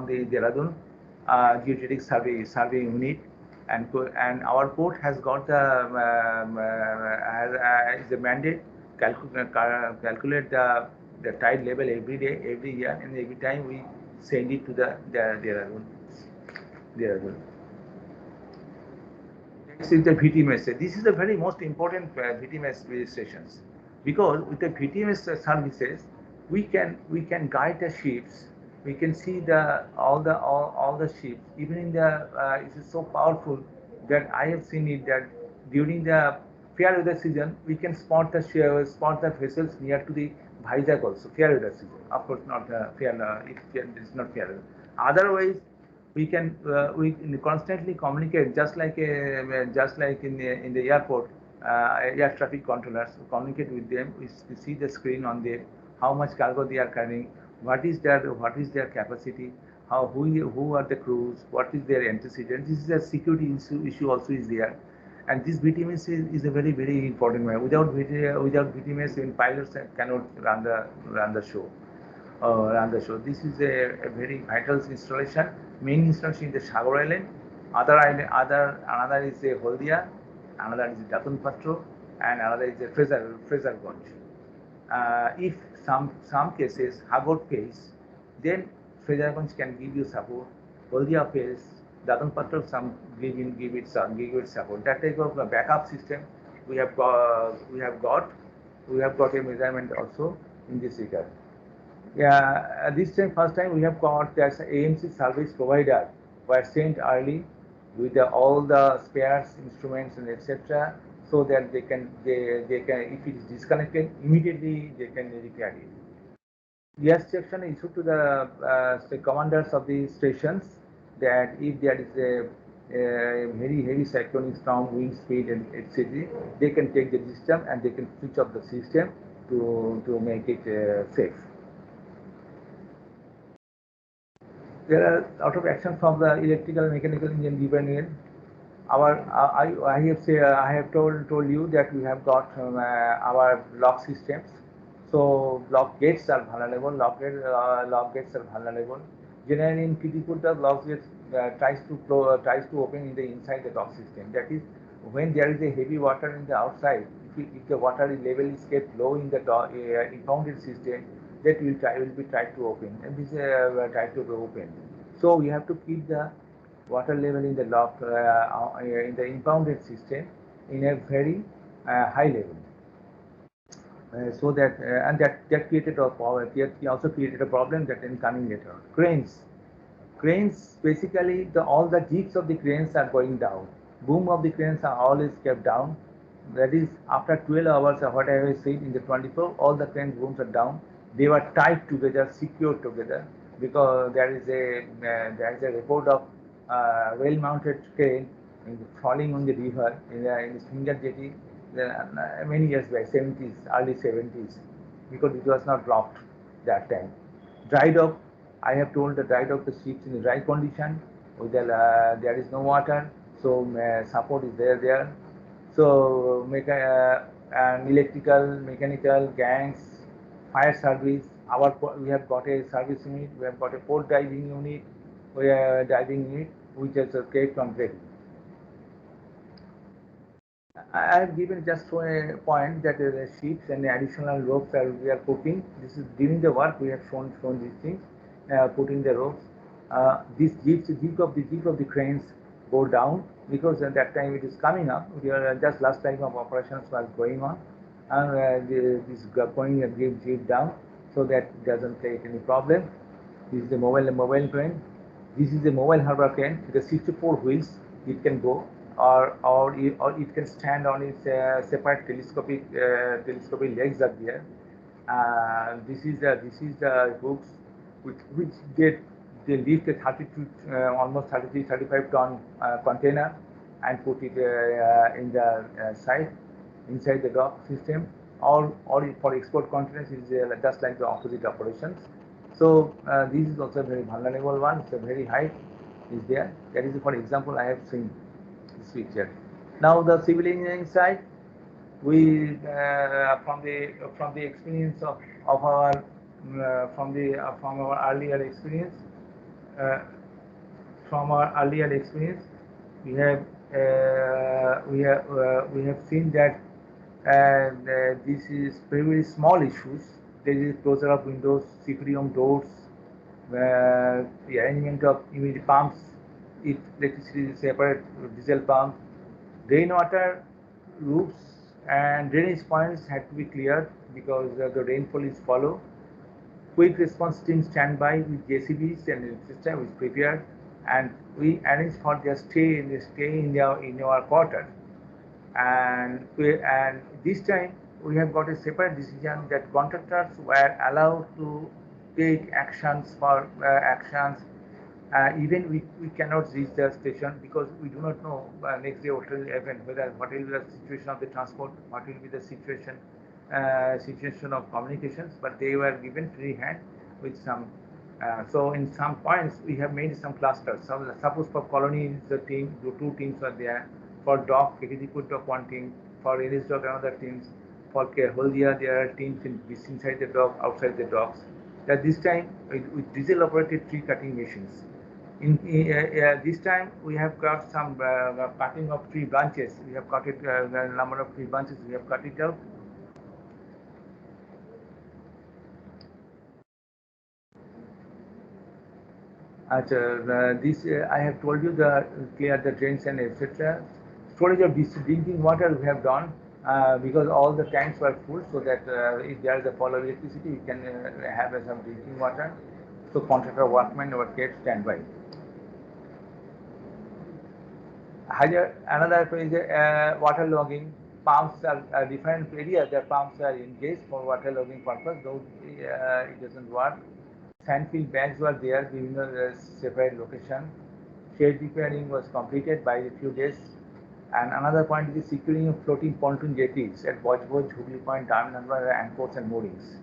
the Dehradun geodetic survey unit, and our port has got the is a mandate calculate the tide level every day, every year, and every time we send it to the Dehradun. there as well. Next is the VTMS. This is the very most important VTMS registrations, because with the VTMS services, we can guide the ships. We can see all the ships. Even in the it is so powerful that I have seen it that during the fair weather season we can spot the vessels near to the Vizag also. Fair weather season, of course, not fair. It's not fair weather. Otherwise, we constantly communicate, just like in the airport, air traffic controllers. We communicate with them. We see the screen on them, how much cargo they are carrying, what is their capacity, who are the crews, what is their antecedent. This is a security issue also is there, and this VTMS is a very important one. Without VTMS, even pilots cannot run the show. This is a very vital installation. Main installation is the Sagar Island. Another is the Holdia, another is Datun Patro, and another is the Fraserganj. If some cases Hagod fails, then Fraserganj can give you support. Holdia fails, Datun Patro give it support. That type of backup system we have got. We have got a measurement also in this regard. Yeah, this time, first time we have got that AMC service provider were sent early with all the spares, instruments, and etc. So that they can, if it is disconnected, immediately they can repair it. Yes, section issued to the commanders of the stations that if there is a very heavy cyclonic storm, wind speed, and etc., they can take the system and they can switch off the system to make it safe. There are a lot of action from the electrical mechanical engine department. I have told you that we have got our lock systems. So lock gates are vulnerable. Lock gates are vulnerable. Generally, in critical, the lock gates tries to open in the inside the lock system. That is, when there is a heavy water in the outside. If the water level is kept low in the impounded system, that will be tried to open, and this tried to be open. So we have to keep the water level in the lock in the impounded system in a very high level. So that and that created a problem. It also created a problem that is coming later on. Cranes, basically all the jigs of the cranes are going down. Boom of the cranes are always kept down. That is, after 12 hours or what I have said in the 24, all the crane booms are down. They were tied together, secured together, because there is a report of well-mounted crane falling on the river in the Finger Jetty many years back, 70s, early 70s, because it was not locked that time. Dry dock, I have told the dry dock the ships in the dry condition, there is no water, so support is there. So and electrical, mechanical, gangs, fire service. We have got a service unit. We have got a port diving unit. Which is kept on ready. I have given just a point that the ships and the additional ropes we are putting. This is during the work we have shown these things. Putting the ropes. This jig of the cranes go down, because at that time it is coming up. We are just last time of operations was going on, and this going and jig down, so that doesn't create any problem. This is the mobile crane. This is the mobile harbor crane. The 64 wheels it can go, or it can stand on its separate telescopic legs up there. This is the hooks which they lift a 32 almost 35 ton container and put it in the inside the dock system, or for export containers is just like the opposite operations. So this is also a very vulnerable one. It's a very high is there. That is, for example, I have seen this picture. Now the civil engineering side, we from the experience of our from our earlier experience, uh, we have we have seen that this is very small issues. There is closure of windows, security on doors, the arrangement of humidity pumps, electricity is separate diesel pump. Rainwater roofs and drainage points had to be cleared because the rainfall is follow. Quick response team stand by with JCBs and system is prepared, and we arrange for their stay in our quarters. And this time we have got a separate decision that contractors were allowed to take actions. Even we cannot reach the station because we do not know next day what will happen, what will be the situation of the transport, what will be the situation of communications. But they were given free hand with some. So in some points we have made some clusters. So suppose for colony the two teams are there. For dog, Kedipur dog one team. For English dog another teams. For Holdia there are teams inside the dog, outside the dogs. That this time with diesel operated tree cutting machines. This time we have got some cutting of tree branches. We have cut it the number of tree branches. We have cut it out. I have told you the clear the drains and etc. Storage of drinking water we have done because all the tanks were full, so that if there is a fall of electricity, we can have some drinking water. So contractor workmen were kept standby. Another is water logging. Pumps are different areas. The pumps are engaged for water logging purpose. Though it doesn't work. Sandfield bags were there, giving a separate location. Shade repairing was completed by a few days. And another point is securing of floating pontoon jetties at Bojboj, Hooghly Point, Darmnambar, anchors and moorings.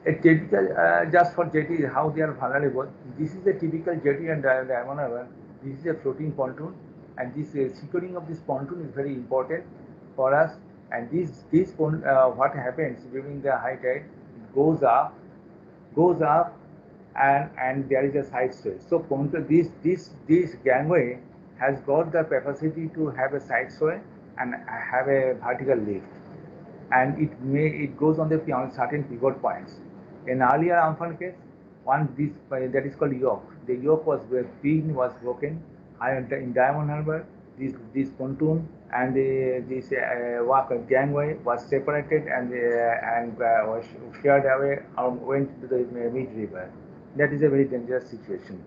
A typical, just for jetty, how they are vulnerable. This is a typical jetty and diamond harbour. This is a floating pontoon, and this securing of this pontoon is very important for us. And what happens during the high tide? It goes up, and there is a side sway. So this gangway has got the capacity to have a side sway and have a vertical lift, and it goes on certain pivot points. In earlier Amphan case, that is called yoke. The yoke was broken. In Diamond Harbour, this pontoon and this gangway was separated and was shared away and went to the mid river. That is a very dangerous situation.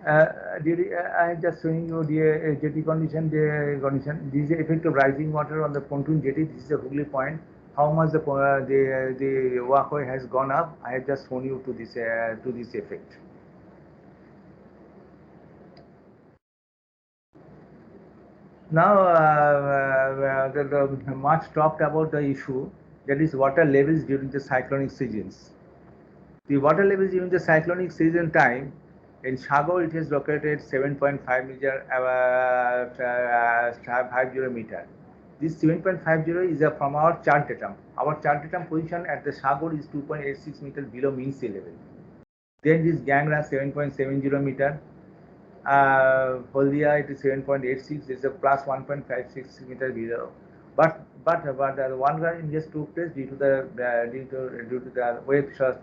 I am just showing you the jetty condition. This is the effect of rising water on the pontoon jetty. This is a Hooghly Point. How much the walkway has gone up? I have just shown you to this effect. Now the much talked about the issue, that is water levels during the cyclonic seasons. The water levels during the cyclonic season time in Sagar, it is located 7.5 meter, 50 meter. This 7.50 is from our chart datum. Our chart datum position at the Sagar is 2.86 meter below mean sea level. Then this Gangra 7.70 meter. Holdia it is 7.86. This is a plus 1.56 meter below. But the one in just took place due to the wave surge.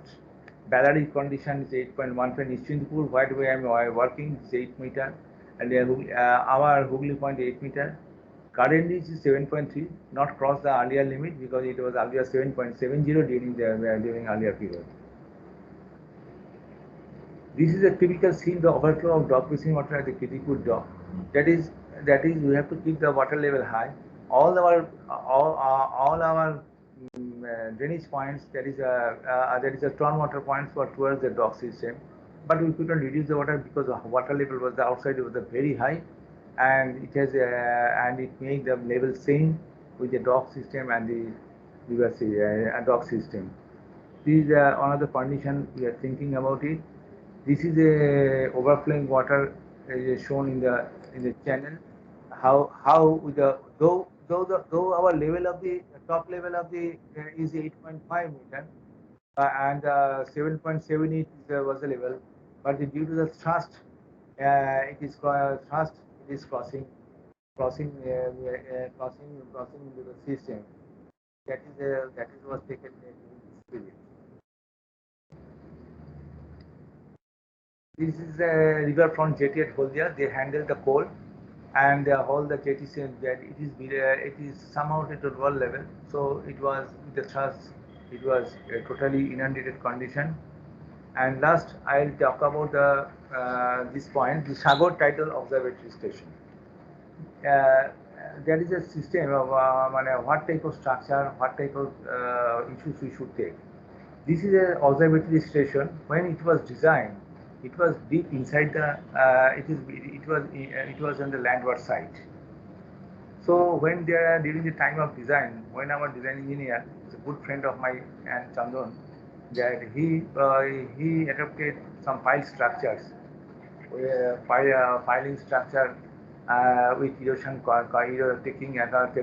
Battery condition is 8.1 for Nishchindpur, where we are working is 8 meter, and our Hooghly Point 8 meter. Currently is 7.3, not cross the earlier limit because it was earlier 7.70 during earlier period. This is a typical scene, the overflow of dock fishing water at the Kedipur dock. That is we have to keep the water level high. All our drainage points, there is a storm water points for towards the dock system, but we couldn't reduce the water because the water level was the outside was very high, and it made the level same with the dock system and the river dock system. This is another condition we are thinking about it. This is a overflowing water shown in the channel. How with the though our level of the top level of the is 8.5 meter and 7.78 was the level, but due to the thrust, it is crossing into the system. that is was taken in this period. This is a riverfront jetty at Holdia. They handle the coal, and all the jetty said that it is somehow at a world level. So it was with the thrust. It was a totally inundated condition. And last, I'll talk about this point, the Sagar Tidal Observatory Station. There is a system of what type of structure, what type of issues we should take. This is an observatory station. When it was designed, it was deep inside the. It was on the landward side. So when there during the time of design, when our design engineer is a good friend of mine and Chandon, that he adopted some pile structures, piling structure with taking about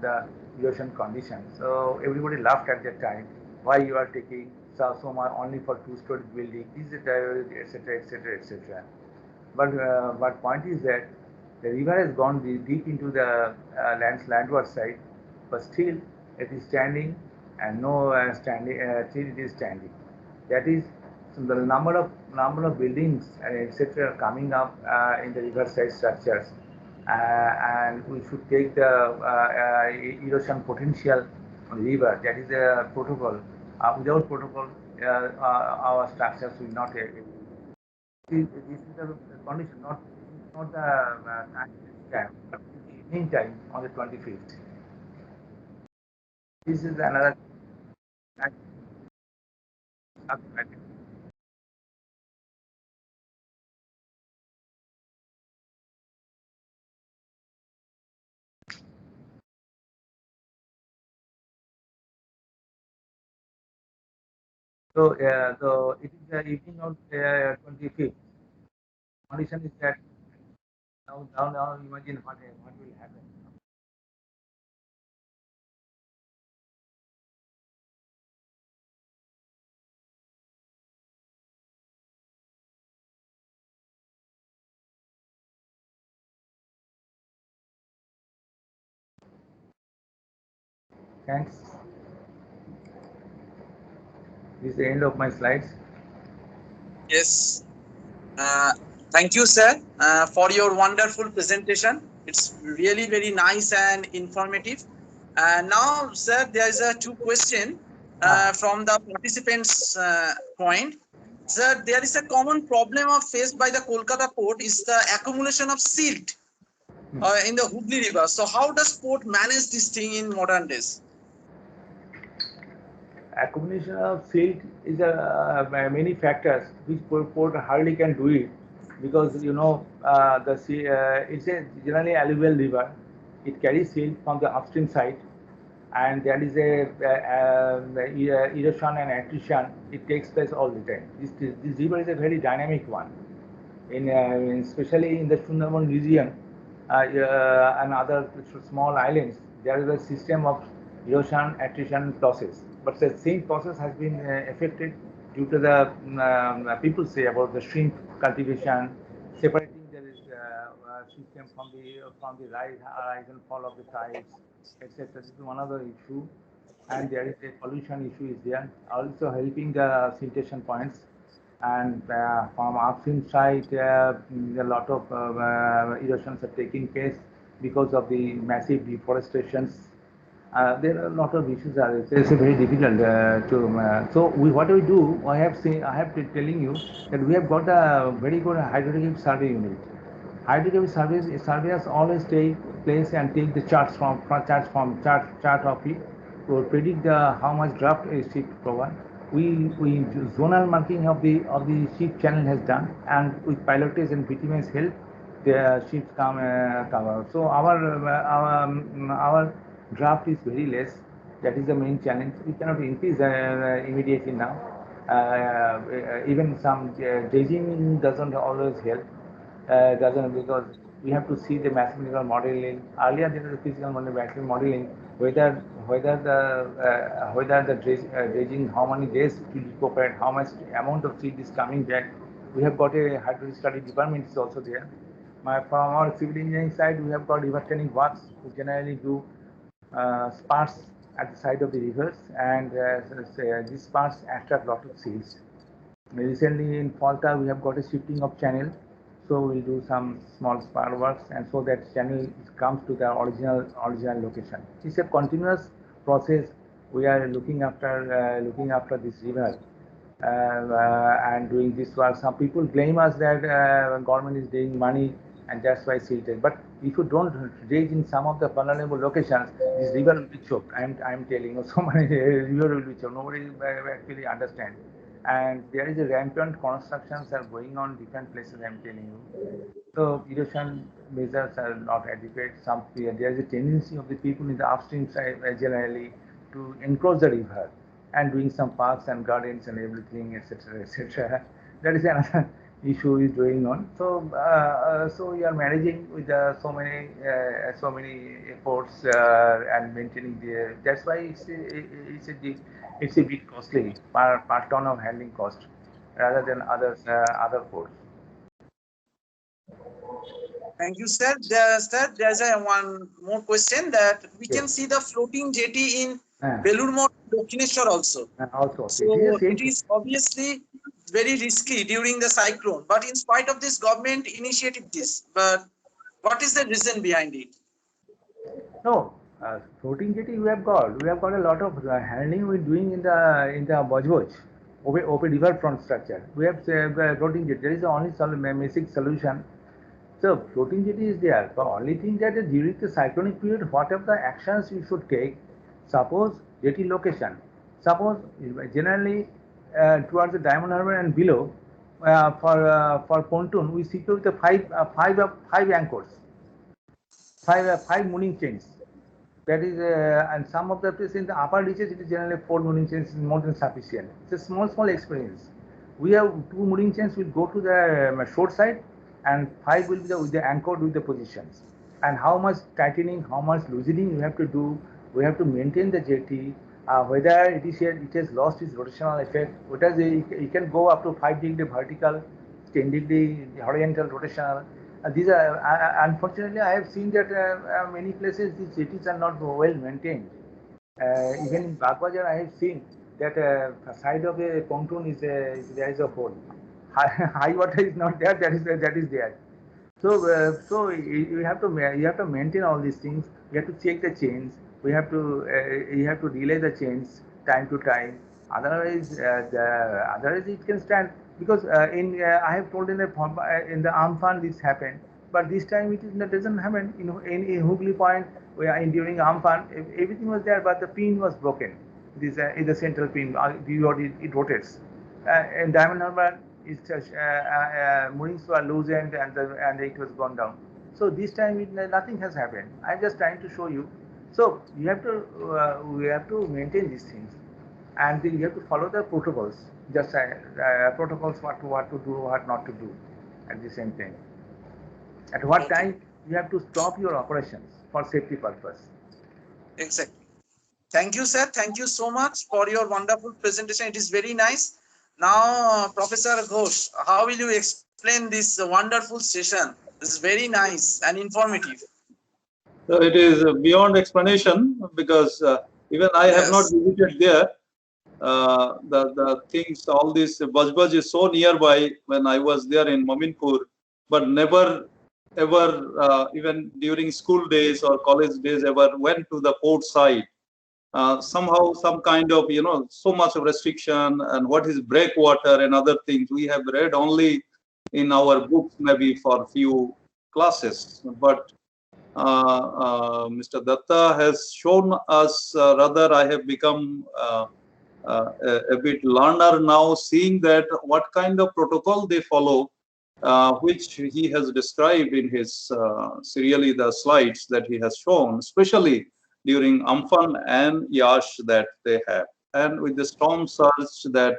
the erosion condition. So everybody laughed at that time. Why you are taking so much only for two-story building? Is it etc. etc. etc. But point is that the river has gone deep into the landward side, but still it is standing and no standing. Still it is standing. That is so the number of buildings and etc. coming up in the riverside structures, and we should take the erosion potential on the river. That is a protocol. Without protocol, our structures will not. This is the condition, not the time, but the evening time on the 25th. This is another. So it is the evening of 25th. Condition is that now imagine what will happen. Thanks. This is the end of my slides. Yes. Thank you, sir, for your wonderful presentation. It's really very nice and informative. Now, sir, there is a two question from the participants' point. Sir, there is a common problem faced by the Kolkata port is the accumulation of silt in the Hooghly River. So, how does port manage this thing in modern days? Accumulation of silt is many factors which port hardly can do it because the sea it's a generally alluvial river. It carries silt from the upstream side, and there is erosion and attrition. It takes place all the time. This river is a very dynamic one. Especially in the Sundarban region and other small islands, there is a system of erosion attrition process. But the same process has been affected due to the people say about the shrimp cultivation, separating the system from the rise and fall of the tides, etc. This is one other issue, and there is a pollution issue is there. Also helping the siltation points, and from upstream side, a lot of erosions are taking place because of the massive deforestations. There are a lot of issues. It's very difficult So what we do, I have been telling you that we have got a very good hydrographic survey unit. Hydrographic surveyors always take place and take the charts from chart of it to predict how much draft a ship cover. We zonal marking of the ship channel has done, and with pilotage and bituminous help, the ships cover. So our draft is very less. That is the main challenge. We cannot increase immediately now. Even some dredging doesn't always help. Doesn't, because we have to see the mathematical modeling. Earlier there was a physical mathematical modeling whether the dredging, how many days it will recuperate, how much amount of seed is coming back. We have got a hydro study department is also there. From our civil engineering side, we have got river training works. We generally do sparse at the side of the rivers, and these parts attract a lot of seals. Recently in Falta we have got a shifting of channel, so we'll do some small spar works, and so that channel comes to the original location. It's a continuous process. We are looking after this river and doing this work. Some people blame us that government is giving money and that's why silted. But if you don't dredge in some of the vulnerable locations, this river will be choked. I'm telling you, so many river will be choked. Nobody actually understand. And there is a rampant constructions are going on different places. I'm telling you. So erosion measures are not adequate. There is a tendency of the people in the upstream side generally to encroach the river and doing some parks and gardens and everything, etc., etc. That is another issue is going on. So we are managing with so many efforts and maintaining the. That's why it's a bit costly per ton of handling cost rather than other ports. Thank you, sir. There's one more question that we can see the floating jetty in Belur Mount, Dakshineshwar also. So it is obviously very risky during the cyclone. But in spite of this, government initiated this. But what is the reason behind it? No, floating jetty we have got a lot of handling we're doing in the Bojboj, open riverfront structure. We have floating jetty. There is only basic solution. So floating jetty is there. The only thing that during the cyclonic period, what are the actions you should take? Suppose jetty location. Suppose generally towards the Diamond Harbour and below for pontoon we secure the five anchors, five mooring chains. That is, and some of the places in the upper reaches, it is generally 4 mooring chains is more than sufficient. It's a small experience. We have 2 mooring chains will go to the short side, and 5 will be with the anchored with the positions. And how much tightening, how much loosening we have to do. We have to maintain the jetty. Whether it has lost its rotational effect, whether it can go up to 5-degree vertical, 10-degree horizontal rotational. These are unfortunately I have seen that many places these jetties are not well maintained. Even in Bagbazar I have seen that the side of a pontoon there is a hole. High water is not there. That is there. So you have to maintain all these things. You have to check the chains. You have to relay the chains time to time. Otherwise it can stand because I have told in the Amphan this happened, but this time it doesn't happen. In Hooghly Point during Amphan everything was there, but the pin was broken. This is the central pin. It rotates. In Diamond Harbour, moorings were loosened and it was gone down. So this time nothing has happened. I'm just trying to show you. So we have to maintain these things, and you have to follow the protocols. Just protocols what to do, what not to do, at the same time. At what time you have to stop your operations for safety purpose. Exactly. Thank you, sir. Thank you so much for your wonderful presentation. It is very nice. Now, Professor Ghosh, how will you explain this wonderful session? This is very nice and informative. So it is beyond explanation because even I have not visited there. The things, all this Bajbaj is so nearby when I was there in Mominpur, but never ever even during school days or college days ever went to the port side. Somehow some kind of so much of restriction and what is breakwater and other things we have read only in our books maybe for few classes, but Mr. Datta has shown us, rather I have become a bit learner now, seeing that what kind of protocol they follow, which he has described in his serially the slides that he has shown, especially during Amphan and Yash that they have, and with the storm surge, that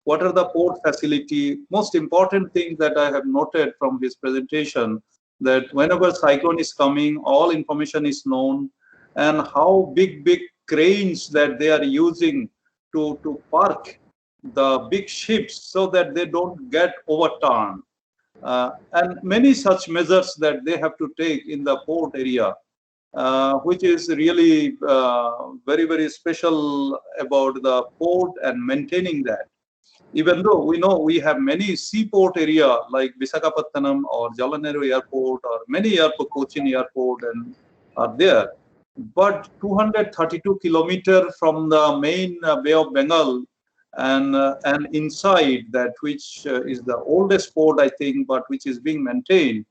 what are the port facility. Most important thing that I have noted from his presentation, that whenever cyclone is coming, all information is known, and how big cranes that they are using to park the big ships so that they don't get overturned, and many such measures that they have to take in the port area. which is really very, very special about the port and maintaining that. Even though we know we have many seaport area like Visakhapatnam or Jalandhar Airport or many airport, Cochin Airport and are there, but 232 kilometers from the main Bay of Bengal and inside that, which is the oldest port, I think, but which is being maintained.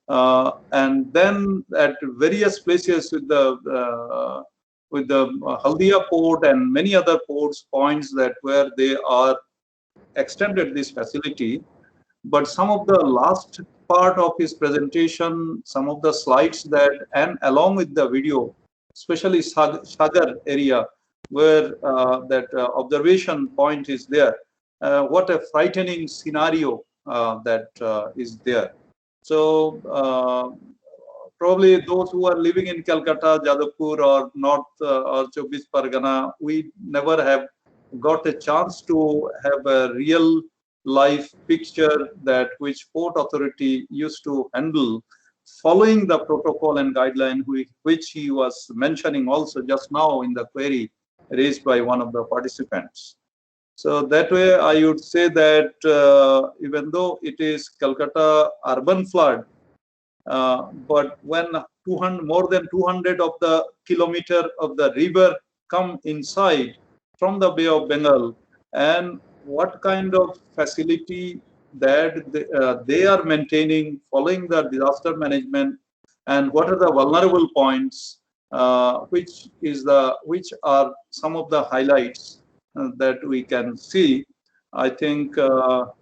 And then at various places with the Haldia port and many other ports points that where they are extended this facility. But some of the last part of his presentation, some of the slides that, and along with the video, especially Sagar area, where that observation point is there, what a frightening scenario that is there. So probably those who are living in Calcutta, Jadavpur or North or Chobis Pargana, we never have got a chance to have a real life picture that which Port Authority used to handle following the protocol and guideline which he was mentioning also just now in the query raised by one of the participants. So that way I would say that even though it is Calcutta urban flood, but when 200, more than 200 of the kilometer of the river come inside from the Bay of Bengal, and what kind of facility that they are maintaining following the disaster management, and what are the vulnerable points, which are some of the highlights that we can see. I think Major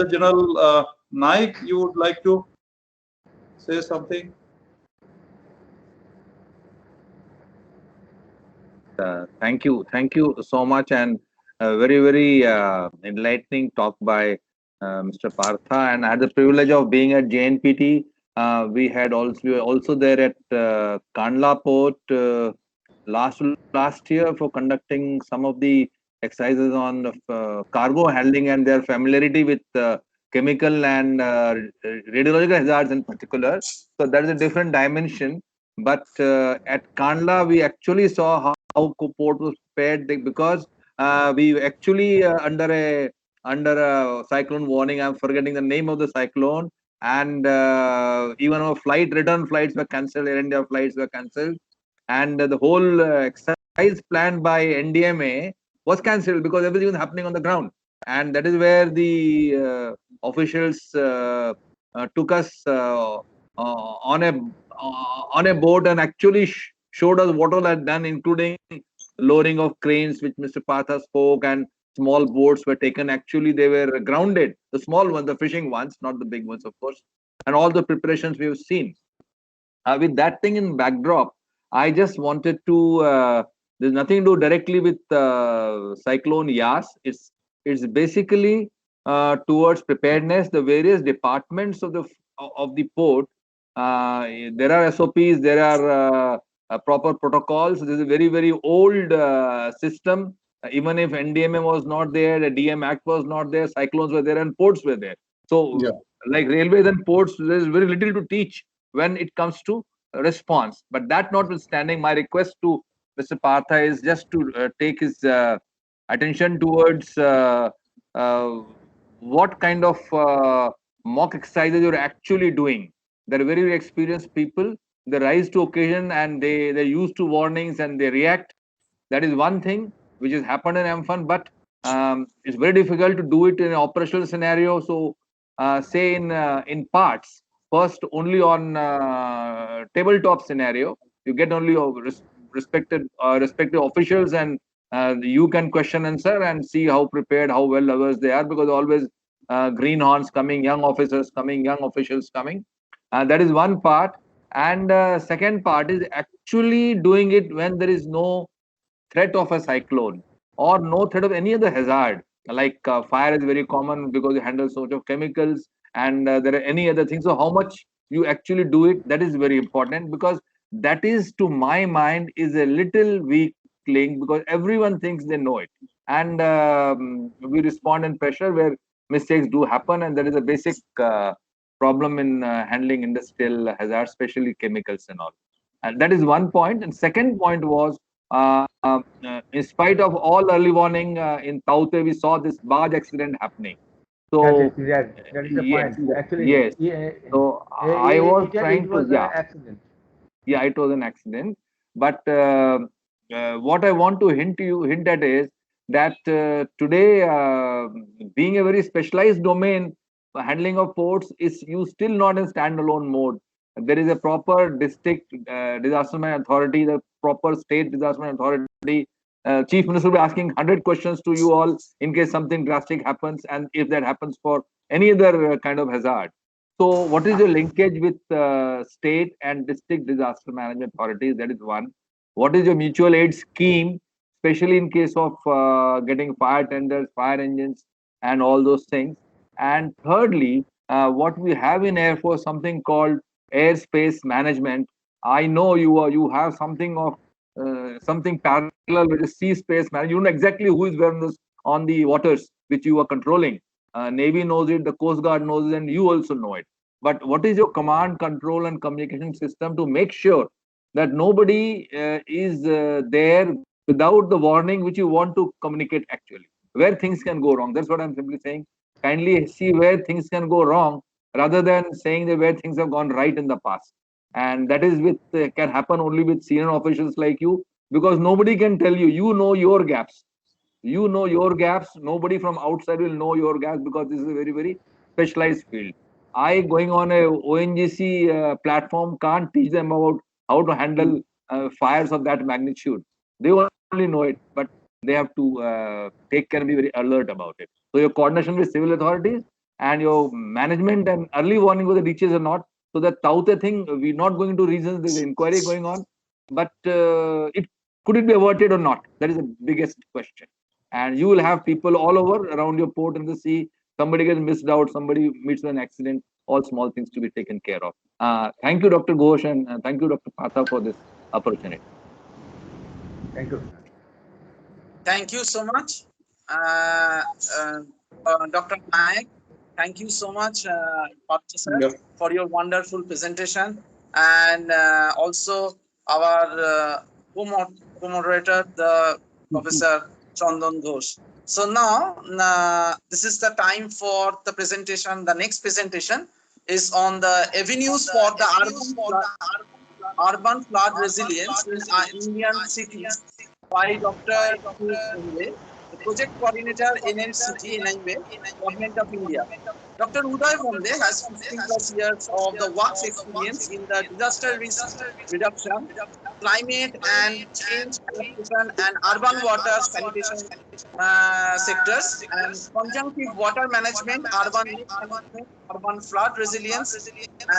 General Naik, you would like to say something? Thank you so much, and a very enlightening talk by Mr. Partha. And I had the privilege of being at JNPT. We were also there at Kandla Port last year for conducting some of the exercises on cargo handling and their familiarity with chemical and radiological hazards in particular. So that is a different dimension. But at Kandla, we actually saw how port was prepared because we actually under a cyclone warning. I'm forgetting the name of the cyclone, and even our return flights were cancelled. Air India flights were cancelled, and the whole exercise planned by NDMA was cancelled because everything was happening on the ground. And that is where the officials took us on a boat and actually showed us what all had done, including lowering of cranes, which Mr. Partha spoke, and small boats were taken. Actually, they were grounded, the small ones, the fishing ones, not the big ones, of course, and all the preparations we have seen. With that thing in backdrop, I just wanted to, there's nothing to do directly with Cyclone Yas. It's basically towards preparedness. The various departments of the port, there are SOPs, there are proper protocols. This is a very old system. Even if NDMA was not there, the DM Act was not there, cyclones were there, and ports were there. So, yeah, like railways and ports, there is very little to teach when it comes to response. But that notwithstanding, my request to Mr. Partha is just to take his attention towards what kind of mock exercises you're actually doing. They're very experienced people. They rise to occasion and they're used to warnings and they react. That is one thing which has happened in Amphan, but it's very difficult to do it in an operational scenario. So say in parts, first only on tabletop scenario, you get only respective officials, and you can question answer and see how prepared, how well averse they are, because always greenhorns coming, young officers coming, young officials coming. That is one part. And second part is actually doing it when there is no threat of a cyclone or no threat of any other hazard. Like fire is very common because you handle so much of chemicals, and there are any other things. So how much you actually do it, that is very important, because that is, to my mind, is a little weak link, because everyone thinks they know it, and we respond in pressure where mistakes do happen, and that is a basic problem in handling industrial hazards, especially chemicals and all. And that is one point. And second point was, in spite of all early warning in Taute, we saw this barge accident happening. So That is the yes, point. Actually, yes. So I was trying it to, was an accident. yeah, it was an accident. But what I want to hint at is that today, being a very specialized domain, handling of ports is you still not in standalone mode. There is a proper district disaster management authority, the proper state disaster management authority. Chief Minister will be asking 100 questions to you all in case something drastic happens, and if that happens for any other kind of hazard. So, what is your linkage with state and district disaster management authorities? That is one. What is your mutual aid scheme, especially in case of getting fire tenders, fire engines, and all those things? And thirdly, what we have in Air Force, something called airspace management. I know you have something of something parallel with the sea space management. You know exactly who is where on the waters which you are controlling. Navy knows it, the Coast Guard knows it, and you also know it. But what is your command, control, and communication system to make sure that nobody is there without the warning which you want to communicate actually? Where things can go wrong. That's what I'm simply saying. Kindly see where things can go wrong rather than saying that where things have gone right in the past. And that is with can happen only with senior officials like you, because nobody can tell you. You know your gaps. You know your gaps. Nobody from outside will know your gaps because this is a very, very specialized field. I, going on a ONGC platform, can't teach them about how to handle fires of that magnitude. They only know it, but they have to take care and be very alert about it. So your coordination with civil authorities and your management and early warning whether reaches or not. So that Taute thing, we're not going to reasons. There's an inquiry going on, but it could it be averted or not? That is the biggest question. And you will have people all over around your port in the sea. Somebody gets missed out, somebody meets with an accident, all small things to be taken care of. Thank you, Dr. Ghosh, and thank you, Dr. Patha, for this opportunity. Thank you. Thank you so much, Dr. Nayak. Thank you so much, Patha sir, Yep. for your wonderful presentation, and also our co-moderator, the Professor Chandan Ghosh. So now, this is the time for the presentation. The next presentation is on the avenues for the urban flood resilience in Indian cities by Dr. Uday, the project coordinator NLCT NIA, Government of India. Dr. Uday Bonde has 15 plus years of the work's experience in the disaster risk reduction, climate and change adaptation, and urban water sanitation sectors, and conjunctive water management, urban management, urban flood resilience,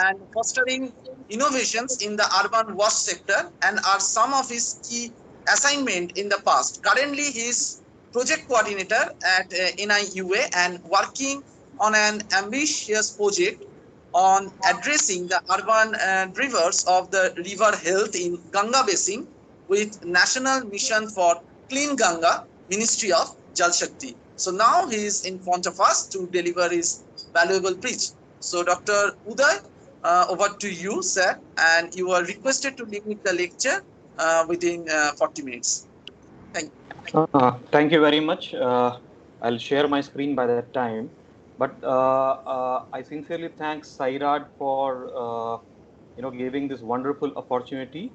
and fostering innovations in the urban wash sector, and are some of his key assignment in the past. Currently, he is project coordinator at NIUA and working on an ambitious project on addressing the urban rivers of the river health in Ganga Basin with National Mission for Clean Ganga, Ministry of Jal Shakti. So now he is in front of us to deliver his valuable preach. So Dr. Uday, over to you, sir, and you are requested to limit the lecture within 40 minutes. Thank you. Thank you very much. I'll share my screen by that time. But I sincerely thank SAIARD for giving this wonderful opportunity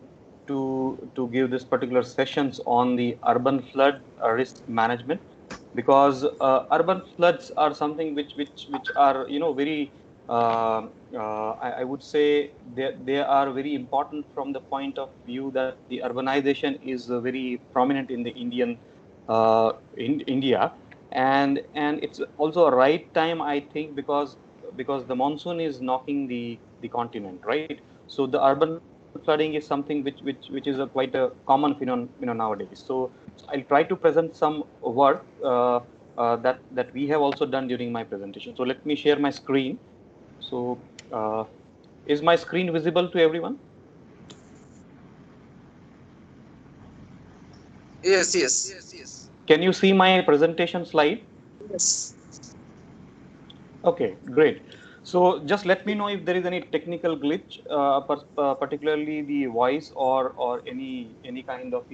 to give this particular sessions on the urban flood risk management, because urban floods are something which are very I would say they are very important from the point of view that the urbanization is very prominent in the in India, and it's also a right time, I think, because the monsoon is knocking the continent, right? So the urban flooding is something which is a quite a common phenomenon nowadays. So I'll try to present some work that we have also done during my presentation. So let me share my screen. So is my screen visible to everyone? Yes. Can you see my presentation slide? Yes. Okay, great. So just let me know if there is any technical glitch, particularly the voice or any kind of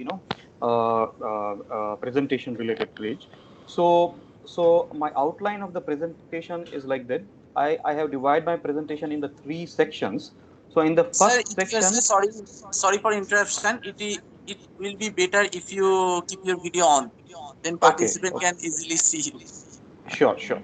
presentation related glitch. So my outline of the presentation is like that. I have divided my presentation in the three sections. So in the Sir, first it was section, sorry for interruption. It will be better if you keep your video on. Then okay, participant can easily see you. sure.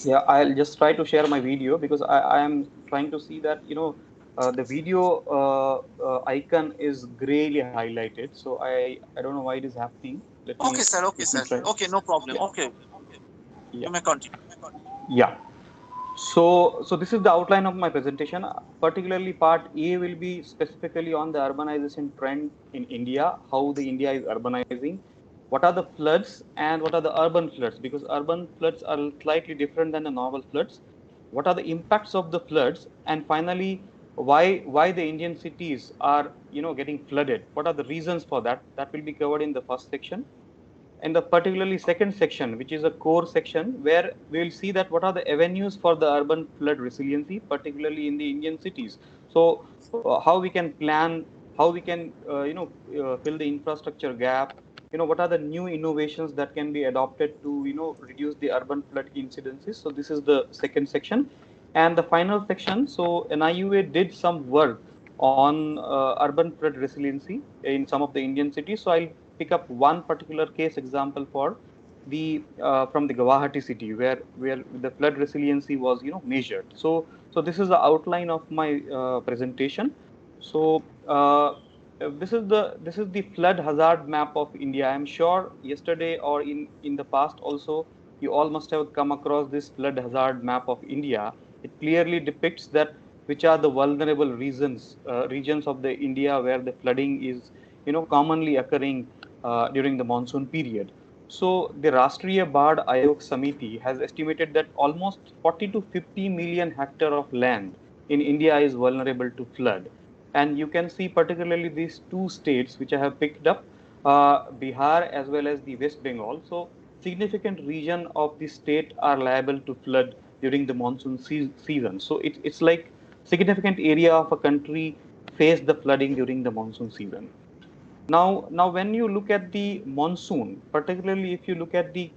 Yeah, I'll just try to share my video because I am trying to see that the video icon is grayly highlighted. So I don't know why it is happening. Okay, sir. Okay, Let me sir. try. Okay, no problem. Yeah, Okay, yeah, you may continue. yeah. So this is the outline of my presentation. Particularly, part A will be specifically on the urbanization trend in India, how the India is urbanizing, what are the floods and what are the urban floods, because urban floods are slightly different than the normal floods. What are the impacts of the floods, and finally, why the Indian cities are getting flooded? What are the reasons for that? That will be covered in the first section. And the particularly second section, which is a core section, where we will see that what are the avenues for the urban flood resiliency, particularly in the Indian cities. So how we can plan, how we can fill the infrastructure gap, what are the new innovations that can be adopted to reduce the urban flood incidences. So this is the second section. And the final section, so NIUA did some work on urban flood resiliency in some of the Indian cities. So I'll pick up one particular case example for the from the Guwahati city, where the flood resiliency was measured. So this is the outline of my presentation. So this is the flood hazard map of India. I'm sure yesterday or in the past also you all must have come across this flood hazard map of India. It clearly depicts that which are the vulnerable regions of the India where the flooding is commonly occurring during the monsoon period. So the Rashtriya Bard Ayog Samiti has estimated that almost 40 to 50 million hectare of land in India is vulnerable to flood. And you can see particularly these two states which I have picked up, Bihar as well as the West Bengal. So significant region of the state are liable to flood during the monsoon season. So it's like significant area of a country face the flooding during the monsoon season. Now, when you look at the monsoon, particularly if you look at the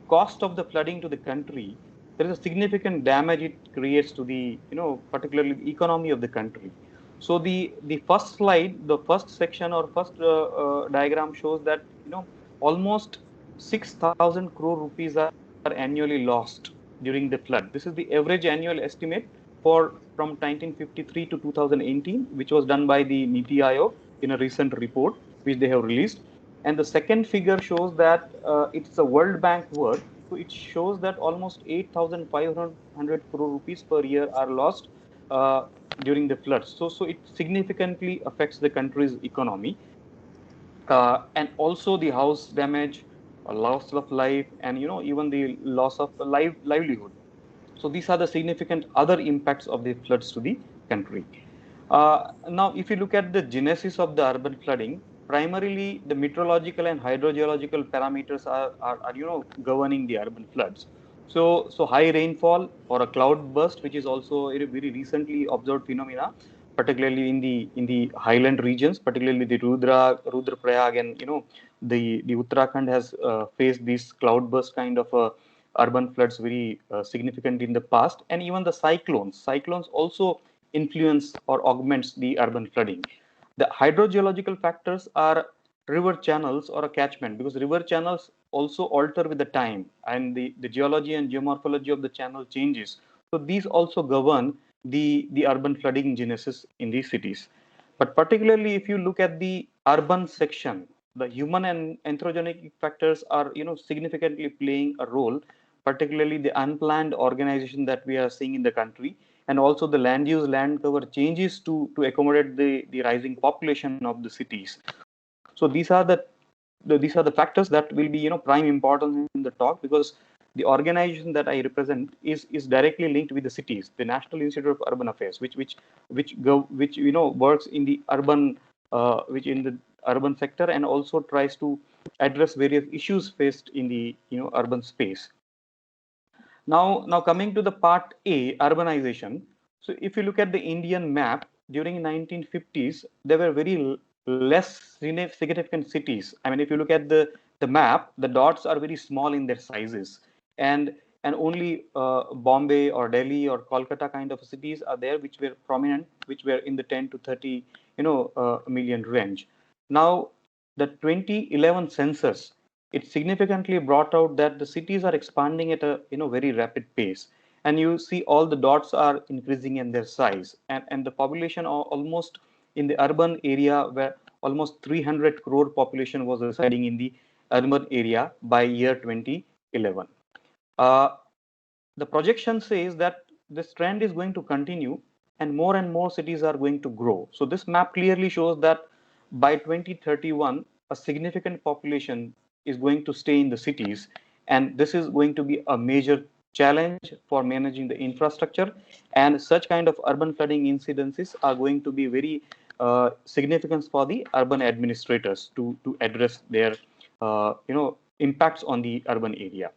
cost of the flooding to the country, there is a significant damage it creates to the, particularly the economy of the country. So the first slide, the first section or first diagram shows that, almost 6,000 crore rupees are annually lost during the flood. This is the average annual estimate for from 1953 to 2018, which was done by the Niti Aayog in a recent report which they have released. And the second figure shows that it's a World Bank work. So it shows that almost 8,500 crore rupees per year are lost uh, during the floods. So it significantly affects the country's economy, and also the house damage, loss of life, and even the loss of livelihood. So these are the significant other impacts of the floods to the country. Now, if you look at the genesis of the urban flooding, primarily the meteorological and hydrogeological parameters are governing the urban floods. So high rainfall or a cloud burst, which is also a very recently observed phenomena, particularly in the highland regions, particularly the Rudraprayag, and the Uttarakhand has faced these cloud burst kind of urban floods very significant in the past. And even the cyclones also influence or augments the urban flooding. The hydrogeological factors are river channels or a catchment, because river channels also alter with the time, and the geology and geomorphology of the channel changes. So these also govern the urban flooding genesis in these cities. But particularly if you look at the urban section, the human and anthropogenic factors are significantly playing a role, particularly the unplanned organization that we are seeing in the country, and also the land use land cover changes to accommodate the rising population of the cities. So these are the factors that will be prime importance in the talk, because the organization that I represent is directly linked with the cities, the National Institute of Urban Affairs, which works in the urban which in the urban sector, and also tries to address various issues faced in the urban space. Now coming to the part A, urbanization. So if you look at the Indian map during 1950s, there were very less significant cities. I mean, if you look at the map, the dots are very small in their sizes, and only Bombay or Delhi or Kolkata kind of cities are there, which were prominent, which were in the 10 to 30 million range. Now the 2011 census, it significantly brought out that the cities are expanding at a very rapid pace, and you see all the dots are increasing in their size, and the population are almost in the urban area, where almost 300 crore population was residing in the urban area by year 2011. uh, the projection says that this trend is going to continue, and more cities are going to grow. So this map clearly shows that by 2031, a significant population is going to stay in the cities, and this is going to be a major challenge for managing the infrastructure, and such kind of urban flooding incidences are going to be very significant for the urban administrators to address their impacts on the urban area.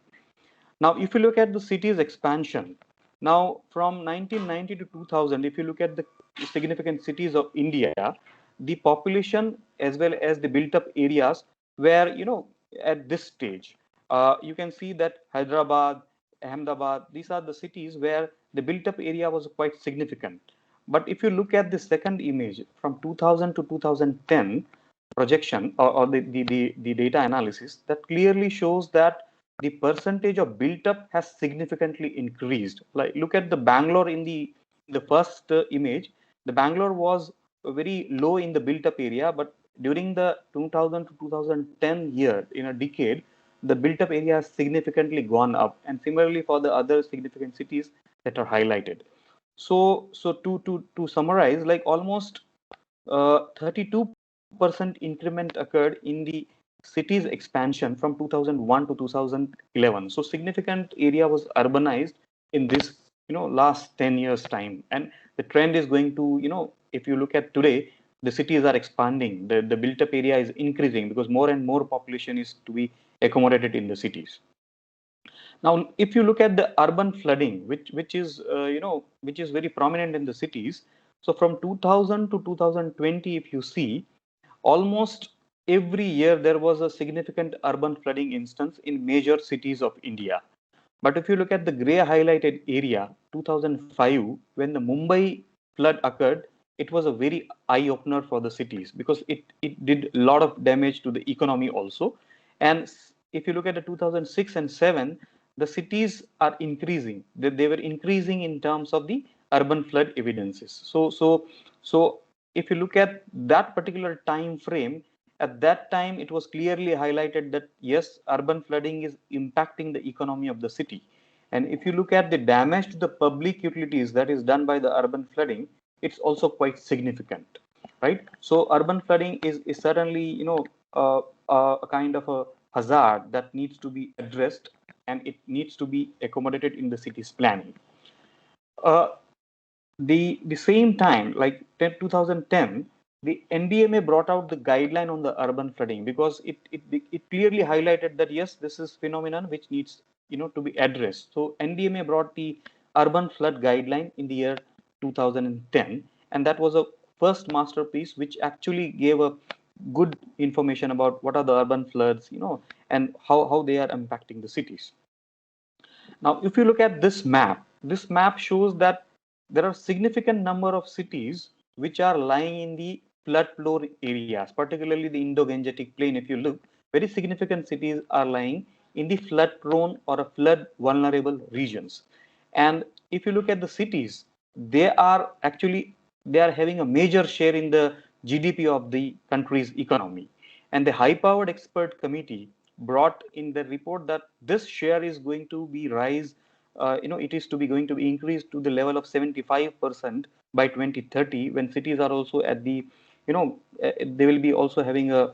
Now, if you look at the city's expansion, now from 1990 to 2000, if you look at the significant cities of India, the population as well as the built-up areas were, at this stage. You can see that Hyderabad, Ahmedabad, these are the cities where the built-up area was quite significant. But if you look at the second image from 2000 to 2010 projection, or the data analysis, that clearly shows that the percentage of built up has significantly increased. Like look at the Bangalore in the first image. The Bangalore was very low in the built up area, but during the 2000 to 2010 year, in a decade, the built up area has significantly gone up, and similarly for the other significant cities that are highlighted. So to summarize, like almost 32% increment occurred in the city's expansion from 2001 to 2011. So significant area was urbanized in this last 10 years time, and the trend is going to, if you look at today, the cities are expanding, the built up area is increasing because more and more population is to be accommodated in the cities. Now, if you look at the urban flooding, which is which is very prominent in the cities. So from 2000 to 2020, if you see, almost every year there was a significant urban flooding instance in major cities of India. But if you look at the gray highlighted area, 2005, when the Mumbai flood occurred, it was a very eye opener for the cities because it did a lot of damage to the economy also. And if you look at the 2006 and 7, the cities are increasing. They were increasing in terms of the urban flood evidences. So if you look at that particular time frame, at that time it was clearly highlighted that yes, urban flooding is impacting the economy of the city. And if you look at the damage to the public utilities that is done by the urban flooding, it's also quite significant, right? So urban flooding is certainly a kind of a hazard that needs to be addressed, and it needs to be accommodated in the city's planning. uh, the same time, like 2010, the NDMA brought out the guideline on the urban flooding because it clearly highlighted that yes, this is phenomenon which needs to be addressed. So NDMA brought the urban flood guideline in the year 2010, and that was a first masterpiece which actually gave a good information about what are the urban floods, and how they are impacting the cities. Now, if you look at this map shows that there are significant number of cities which are lying in the flood-prone areas, particularly the Indo-Gangetic Plain. If you look, very significant cities are lying in the flood-prone or a flood-vulnerable regions. And if you look at the cities, they are having a major share in the GDP of the country's economy. And the high-powered expert committee brought in the report that this share is going to be rise, it is to be going to be increased to the level of 75% by 2030, when cities are also at the, they will be also having a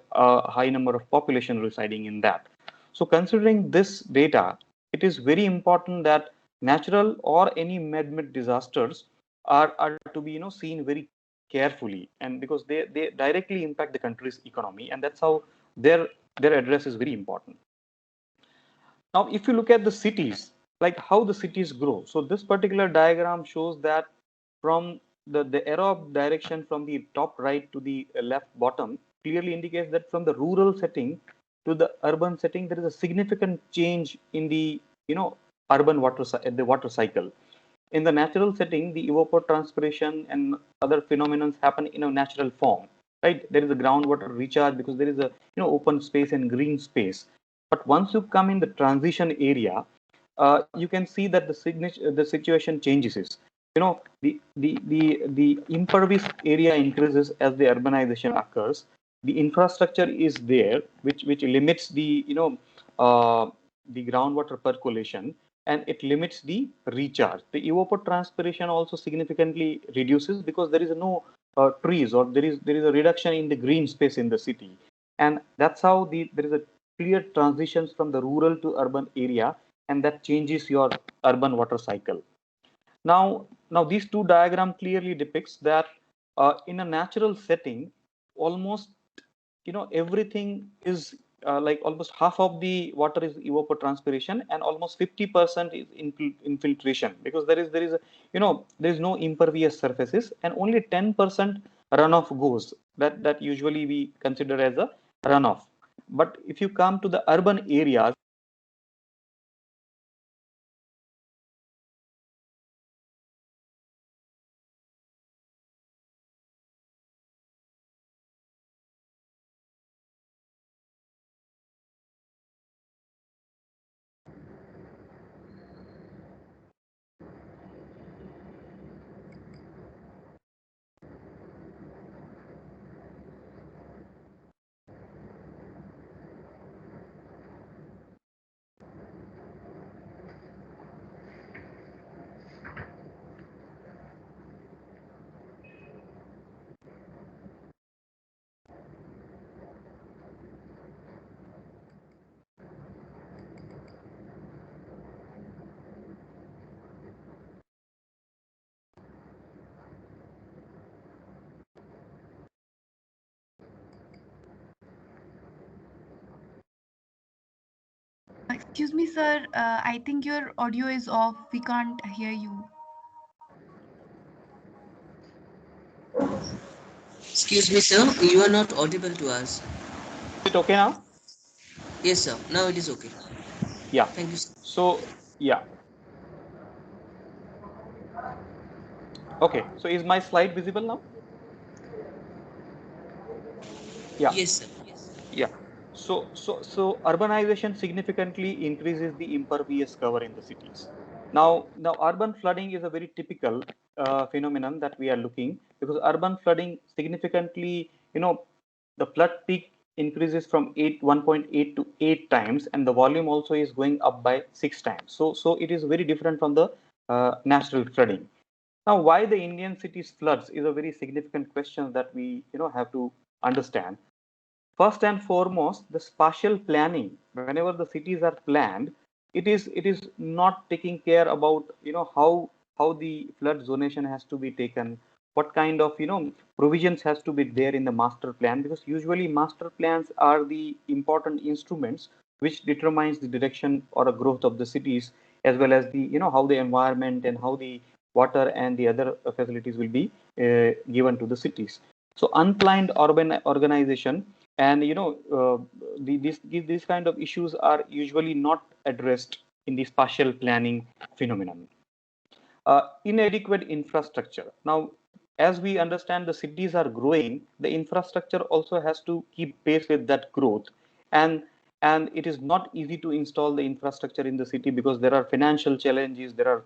high number of population residing in that. So considering this data, it is very important that natural or any man-made disasters are to be seen very carefully, and because they directly impact the country's economy, and that's how their their address is very important. Now, if you look at the cities, like how the cities grow. So this particular diagram shows that from the arrow of direction from the top right to the left bottom clearly indicates that from the rural setting to the urban setting, there is a significant change in the, urban water cycle. In the natural setting, the evapotranspiration and other phenomena happen in a natural form, right? There is a groundwater recharge because there is a, open space and green space. But once you come in the transition area, you can see that the situation changes. The impervious area increases as the urbanization occurs. The infrastructure is there, which limits the, the groundwater percolation, and it limits the recharge. The evapotranspiration also significantly reduces because there is no trees, or there is a reduction in the green space in the city, and that's how there is a clear transitions from the rural to urban area, and that changes your urban water cycle. Now these two diagram clearly depicts that in a natural setting, almost everything is like almost half of the water is evapotranspiration and almost 50% is infiltration, because there is a, there is no impervious surfaces, and only 10% runoff goes, that usually we consider as a runoff. But if you come to the urban areas, Excuse me, sir. I think your audio is off. We can't hear you. Excuse me, sir. You are not audible to us. is it okay now? Yes, sir. Now it is okay. Yeah. Thank you, sir. So yeah. Okay. So is my slide visible now? Yeah. Yes, sir. Yeah. So urbanization significantly increases the impervious cover in the cities. Now urban flooding is a very typical phenomenon that we are looking, because urban flooding significantly, the flood peak increases from 1.8 to 8 times, and the volume also is going up by 6 times. So it is very different from the natural flooding. Now, why the Indian cities floods is a very significant question that we, have to understand. First and foremost, the spatial planning. Whenever the cities are planned, it is not taking care about, how the flood zonation has to be taken, what kind of, provisions has to be there in the master plan, because usually master plans are the important instruments which determines the direction or a growth of the cities, as well as the, how the environment and how the water and the other facilities will be given to the cities. So unplanned urban organization, and these kind of issues are usually not addressed in the spatial planning phenomenon. Inadequate infrastructure. Now, as we understand, the cities are growing, the infrastructure also has to keep pace with that growth, and it is not easy to install the infrastructure in the city, because there are financial challenges, there are,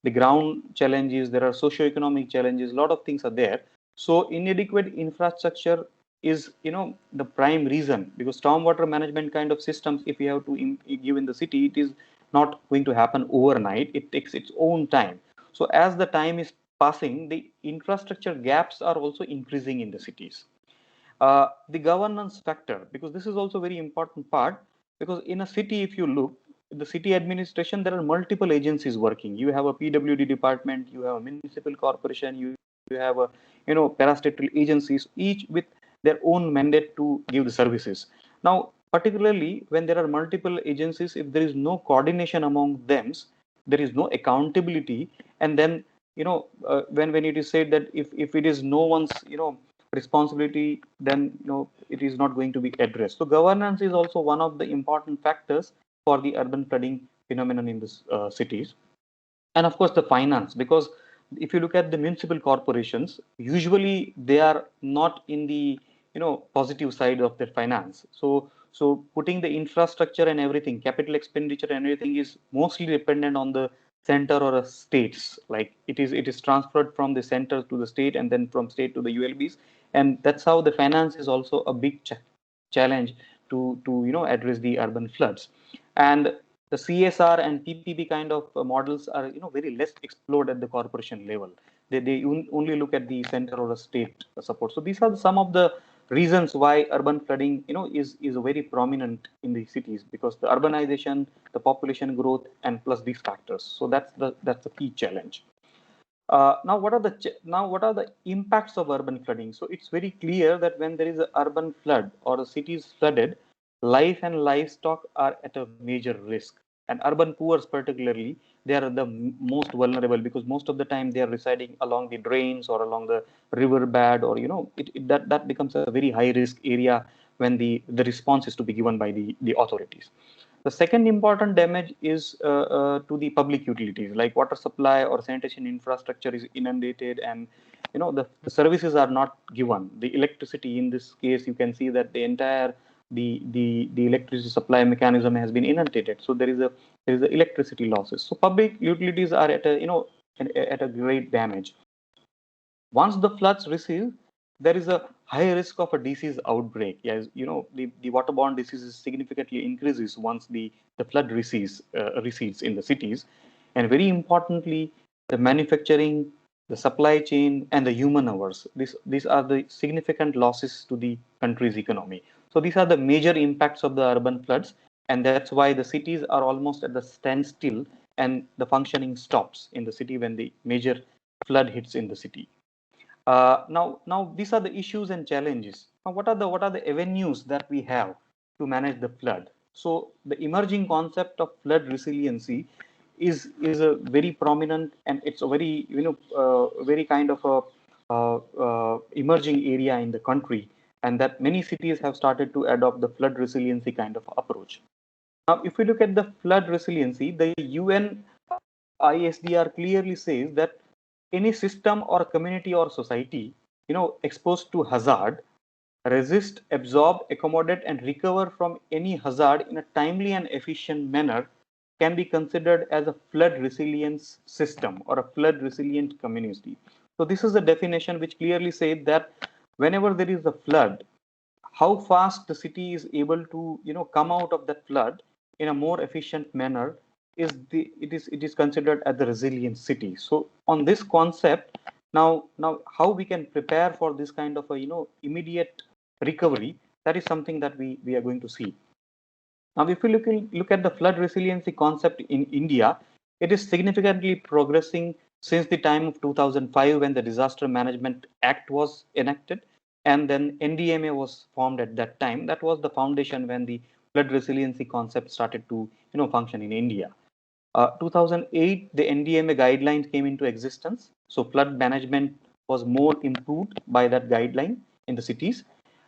the ground challenges, there are socio-economic challenges, a lot of things are there. So inadequate infrastructure is, the prime reason, because stormwater management kind of systems, if you have to give in the city, it is not going to happen overnight. It takes its own time. So as the time is passing, the infrastructure gaps are also increasing in the cities. The governance factor, because this is also very important part, because in a city, if you look, the city administration, there are multiple agencies working. You have a PWD department, you have a municipal corporation, you have a, parastatal agencies, each with their own mandate to give the services. Now, particularly when there are multiple agencies. If there is no coordination among them, there is no accountability, and then when it is said that if it is no one's responsibility, then it is not going to be addressed. So governance is also one of the important factors for the urban flooding phenomenon in the cities. And of course the finance, because if you look at the municipal corporations, usually they are not in the positive side of their finance. So putting the infrastructure and everything, capital expenditure and everything, is mostly dependent on the center or a states. Like it is transferred from the center to the state, and then from state to the ULBs, and that's how the finance is also a big challenge to address the urban floods. And the CSR and PPP kind of models are very less explored at the corporation level. They only look at the center or a state support. So these are some of the reasons why urban flooding is very prominent in the cities, because the urbanization, the population growth, and plus these factors. So that's the key challenge. Now what are the impacts of urban flooding? So it's very clear that when there is an urban flood or a city is flooded, life and livestock are at a major risk. And urban poor particularly, they are the most vulnerable, because most of the time they are residing along the drains or along the river bed, or that becomes a very high risk area when the response is to be given by the authorities. The second important damage is to the public utilities, like water supply or sanitation infrastructure is inundated, and the services are not given. The electricity, in this case, you can see that the entire the electricity supply mechanism has been inundated. So there is a electricity losses. So public utilities are at a great damage. Once the floods recede, there is a high risk of a disease outbreak. Yes, the waterborne diseases significantly increases once the flood recedes in the cities. And very importantly, the manufacturing, the supply chain, and the human hours. These are the significant losses to the country's economy. So these are the major impacts of the urban floods, and that's why the cities are almost at the standstill, and the functioning stops in the city when the major flood hits in the city. Now these are the issues and challenges. Now, what are the avenues that we have to manage the flood? So the emerging concept of flood resiliency is a very prominent, and it's a very very kind of a emerging area in the country, and that many cities have started to adopt the flood resiliency kind of approach. Now, if we look at the flood resiliency, the UN ISDR clearly says that any system or community or society exposed to hazard resist, absorb, accommodate, and recover from any hazard in a timely and efficient manner can be considered as a flood resilience system or a flood resilient community. So this is a definition which clearly says that whenever there is a flood, how fast the city is able to come out of that flood in a more efficient manner it is considered as the resilient city. So on this concept, now how we can prepare for this kind of a immediate recovery, that is something that we are going to see. Now, if we look at the flood resiliency concept in India, it is significantly progressing since the time of 2005, when the Disaster Management Act was enacted, and then NDMA was formed at that time. That was the foundation when the flood resiliency concept started to function in India. 2008, the NDMA guidelines came into existence. So flood management was more improved by that guideline in the cities.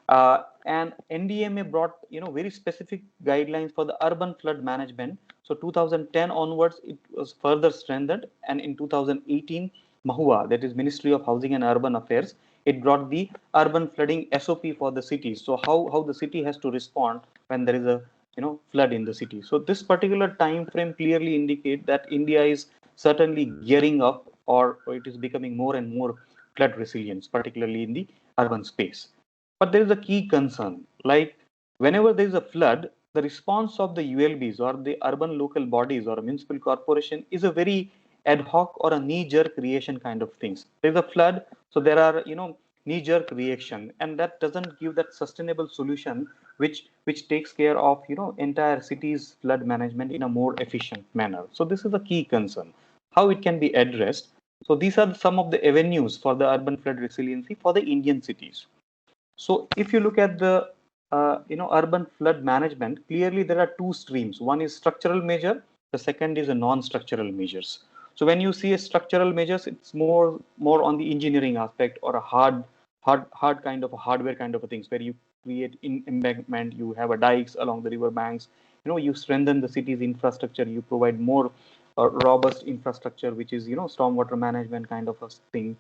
And NDMA brought very specific guidelines for the urban flood management. So 2010 onwards, it was further strengthened, and in 2018, MAHUA, that is Ministry of Housing and Urban Affairs, it brought the urban flooding SOP for the cities. So how the city has to respond when there is a flood in the city. So this particular time frame clearly indicate that India is certainly gearing up, or it is becoming more and more flood resilience, particularly in the urban space. But there is a key concern, like whenever there is a flood, the response of the ULBs or the urban local bodies or a municipal corporation is a very ad hoc or a knee-jerk reaction kind of things. There is a flood, so there are knee-jerk reaction, and that doesn't give that sustainable solution which takes care of entire city's flood management in a more efficient manner. So this is a key concern. How it can be addressed? So these are some of the avenues for the urban flood resiliency for the Indian cities. So if you look at the urban flood management, clearly there are two streams. One is structural measure, the second is a non-structural measures. So when you see a structural measures, it's more on the engineering aspect or a hard kind of a hardware kind of a things, where you create embankment, you have a dikes along the river banks, you strengthen the city's infrastructure, you provide more robust infrastructure, which is stormwater management kind of a thing,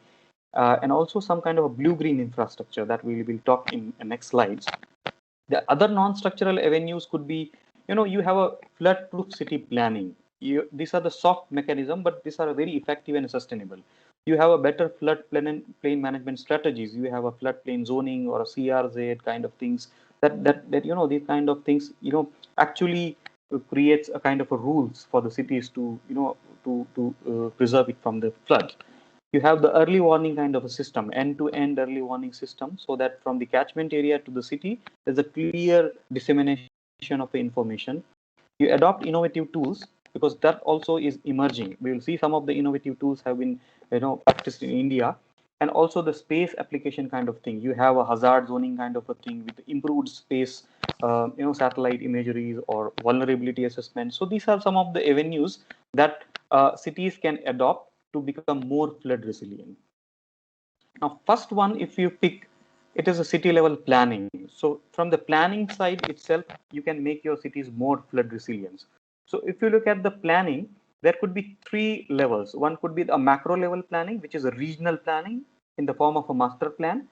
and also some kind of a blue-green infrastructure that we will talk in the next slides. The other non-structural avenues could be, you have a flood-proof city planning. These are the soft mechanism, but these are very effective and sustainable. You have a better plain management strategies. You have a floodplain zoning or a CRZ kind of things. That these kind of things actually creates a kind of a rules for the cities to preserve it from the flood. You have the early warning kind of a system, end-to-end early warning system, so that from the catchment area to the city, there's a clear dissemination of the information. You adopt innovative tools, because that also is emerging. We will see some of the innovative tools have been practiced in India, and also the space application kind of thing. You have a hazard zoning kind of a thing with improved space, satellite imageries or vulnerability assessment. So these are some of the avenues that cities can adopt to become more flood resilient. Now, first one, if you pick, it is a city level planning. So from the planning side itself, you can make your cities more flood resilient. So if you look at the planning, there could be three levels. One could be a macro level planning, which is a regional planning in the form of a master plan.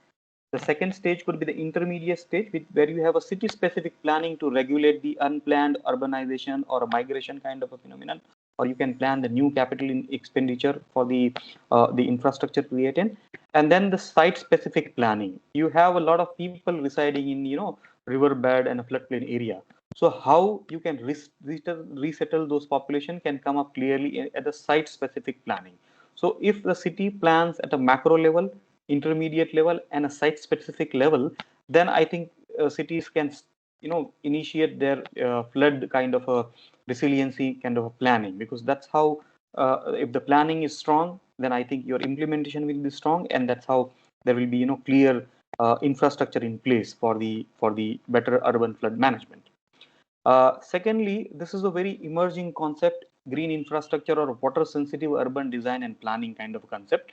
The second stage could be the intermediate stage, where you have a city specific planning to regulate the unplanned urbanization or a migration kind of a phenomenon, or you can plan the new capital expenditure for the infrastructure created. And then the site specific planning. You have a lot of people residing in riverbed and a floodplain area. So how you can resettle those population can come up clearly at the site specific planning. So if the city plans at a macro level, intermediate level, and a site specific level, then I think cities can initiate their flood kind of a resiliency kind of a planning, because that's how if the planning is strong, then I think your implementation will be strong, and that's how there will be clear infrastructure in place for the better urban flood management. Secondly, this is a very emerging concept, green infrastructure or water sensitive urban design and planning kind of concept,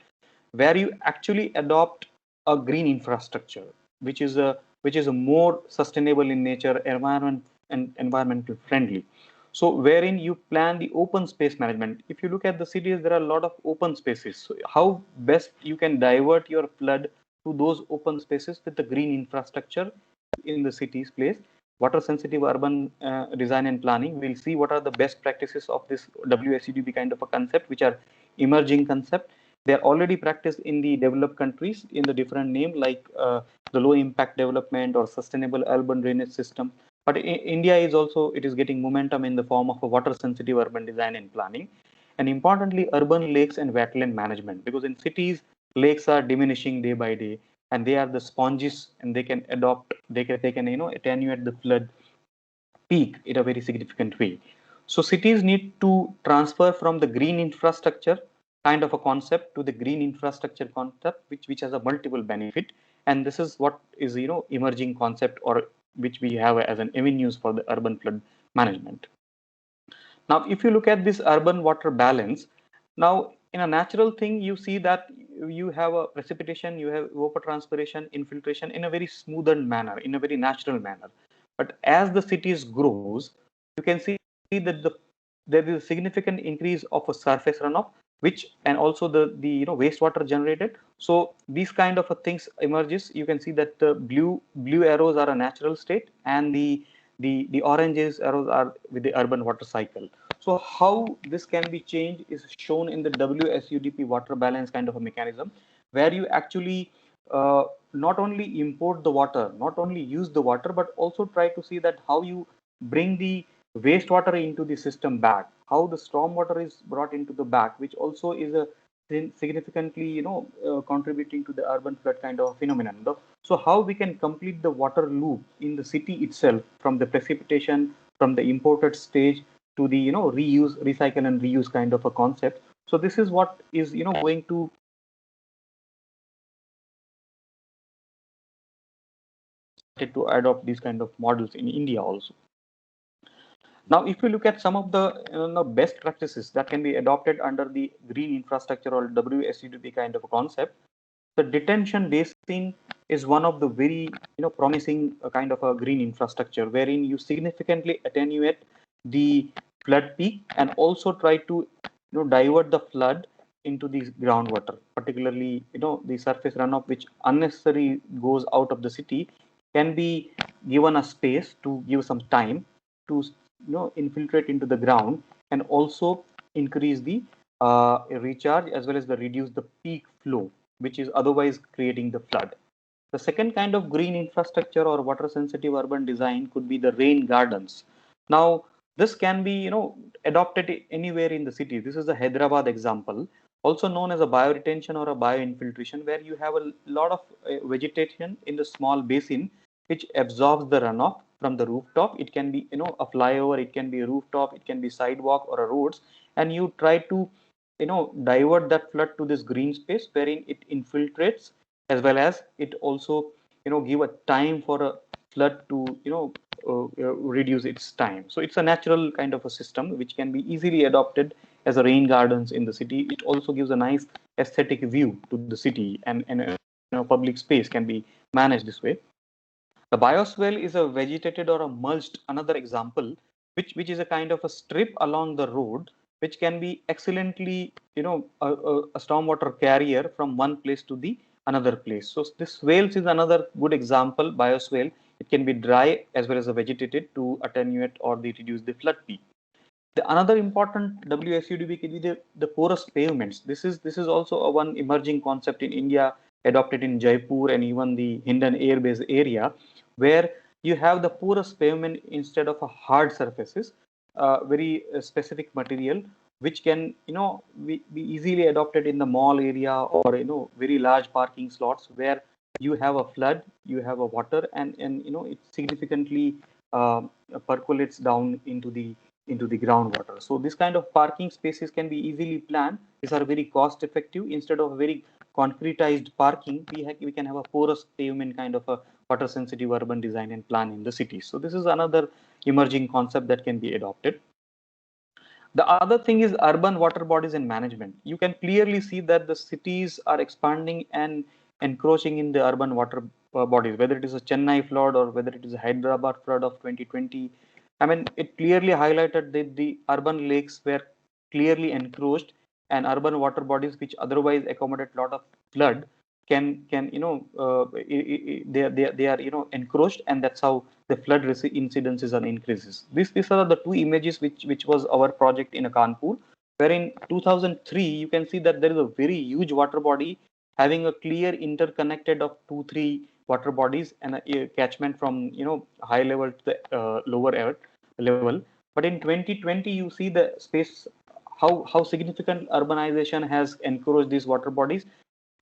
where you actually adopt a green infrastructure, which is a more sustainable in nature, environment and environmental friendly. So wherein you plan the open space management. If you look at the cities, there are a lot of open spaces. So how best you can divert your flood to those open spaces with the green infrastructure in the city's place. Water sensitive urban design and planning. We'll see what are the best practices of this WSUDP kind of a concept, which are emerging concept. They are already practiced in the developed countries in the different name, like the low impact development or sustainable urban drainage system. But India is also, it is getting momentum in the form of a water sensitive urban design and planning. And importantly, urban lakes and wetland management, because in cities, lakes are diminishing day by day, and they are the sponges, and they can attenuate the flood peak in a very significant way. So cities need to transfer from the green infrastructure kind of a concept to the green infrastructure concept, which has a multiple benefit. And this is what is emerging concept, or which we have as an avenues for the urban flood management. Now, if you look at this urban water balance, now in a natural thing, you see that you have a precipitation, you have evapotranspiration, infiltration in a very smoothened manner, in a very natural manner. But as the cities grows, you can see that there is a significant increase of a surface runoff, which and also the wastewater generated. So these kind of things emerges. You can see that the blue arrows are a natural state, and the oranges arrows are with the urban water cycle. So how this can be changed is shown in the WSUDP water balance kind of a mechanism, where you actually not only import the water, not only use the water, but also try to see that how you bring the wastewater into the system back, how the storm water is brought into the back, which also is a significantly contributing to the urban flood kind of phenomenon. So how we can complete the water loop in the city itself, from the precipitation, from the imported stage to the reuse, recycle and reuse kind of a concept. So this is what is going to to adopt these kind of models in India also. Now, if you look at some of the best practices that can be adopted under the green infrastructure or WSUDP kind of a concept, the detention basin is one of the very promising kind of a green infrastructure, wherein you significantly attenuate the flood peak and also try to divert the flood into the groundwater, particularly the surface runoff which unnecessarily goes out of the city can be given a space to give some time to infiltrate into the ground and also increase the recharge as well as the reduce the peak flow which is otherwise creating the flood. The second kind of green infrastructure or water sensitive urban design could be the rain gardens. Now, this can be adopted anywhere in the city. This is the Hyderabad example, also known as a bioretention or a bioinfiltration, where you have a lot of vegetation in the small basin which absorbs the runoff from the rooftop. It can be a flyover, it can be a rooftop, it can be sidewalk or a roads, and you try to divert that flood to this green space wherein it infiltrates as well as it also give a time for a flood to reduce its time. So it's a natural kind of a system which can be easily adopted as a rain gardens in the city. It also gives a nice aesthetic view to the city, and public space can be managed this way. The bioswale is a vegetated or a mulched another example, which is a kind of a strip along the road, which can be excellently, a stormwater carrier from one place to the another place. So this swales is another good example, bioswale. It can be dry as well as a vegetated to attenuate or reduce the flood peak. The another important WSUDB can be the porous pavements. This is also a one emerging concept in India, adopted in Jaipur and even the Hindan Air Base area, where you have the porous pavement instead of a hard surfaces, very specific material, which can be easily adopted in the mall area or very large parking slots where you have a flood, you have a water, and it significantly percolates down into the groundwater. So this kind of parking spaces can be easily planned. These are very cost effective. Instead of very concretized parking, we can have a porous pavement kind of a water sensitive urban design and plan in the cities. So this is another emerging concept that can be adopted. The other thing is urban water bodies and management. You can clearly see that the cities are expanding and encroaching in the urban water bodies, whether it is a Chennai flood or whether it is a Hyderabad flood of 2020. I mean, it clearly highlighted that the urban lakes were clearly encroached, and urban water bodies which otherwise accommodate a lot of flood can they are encroached, and that's how the flood incidences are increases. These are the two images which was our project in Kanpur, where in 2003 you can see that there is a very huge water body having a clear interconnected of 2-3 water bodies and a catchment from high level to the lower level. But in 2020 you see the space, how significant urbanization has encroached these water bodies.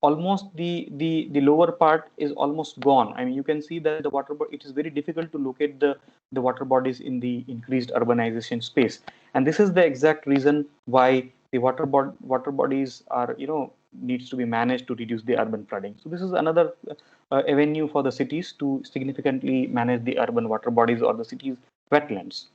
Almost the lower part is almost gone. I mean, you can see that the water body, it is very difficult to locate the water bodies in the increased urbanization space, and this is the exact reason why the water bodies are needs to be managed to reduce the urban flooding. So this is another avenue for the cities to significantly manage the urban water bodies or the cities wetlands.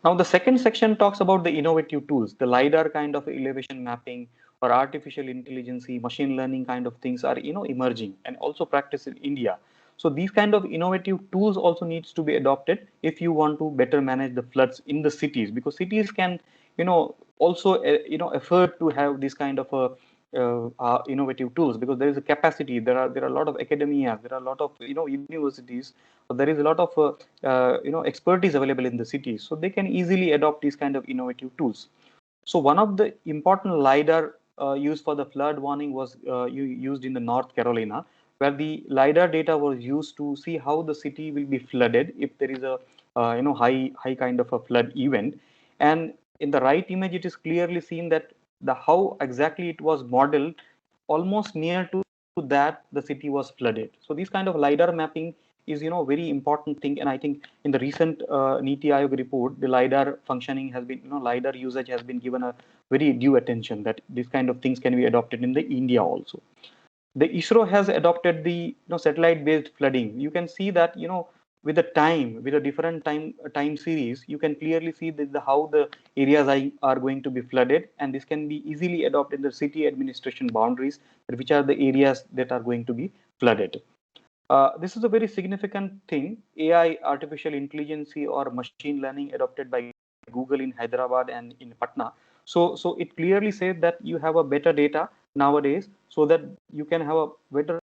Now, the second section talks about the innovative tools, the LiDAR kind of elevation mapping or artificial intelligence, machine learning kind of things are emerging and also practiced in India. So these kind of innovative tools also needs to be adopted if you want to better manage the floods in the cities, because cities can also afford to have this kind of a innovative tools, because there is a capacity, there are a lot of academia, there are a lot of universities, so there is a lot of expertise available in the cities, so they can easily adopt these kind of innovative tools. So one of the important LiDAR used for the flood warning was used in the North Carolina, where the LiDAR data was used to see how the city will be flooded if there is a high kind of a flood event. And in the right image, it is clearly seen that the how exactly it was modeled, almost near to that the city was flooded. So this kind of LiDAR mapping is very important thing, and I think in the recent Niti Aayog report, the LiDAR functioning has been LiDAR usage has been given a very due attention, that these kind of things can be adopted in the India also. The ISRO has adopted the satellite based flooding. You can see that with the time, with a different time series, you can clearly see how the areas are going to be flooded, and this can be easily adopted in the city administration boundaries, which are the areas that are going to be flooded. This is a very significant thing. AI, artificial intelligence, or machine learning adopted by Google in Hyderabad and in Patna. So it clearly says that you have a better data nowadays, so that you can have a better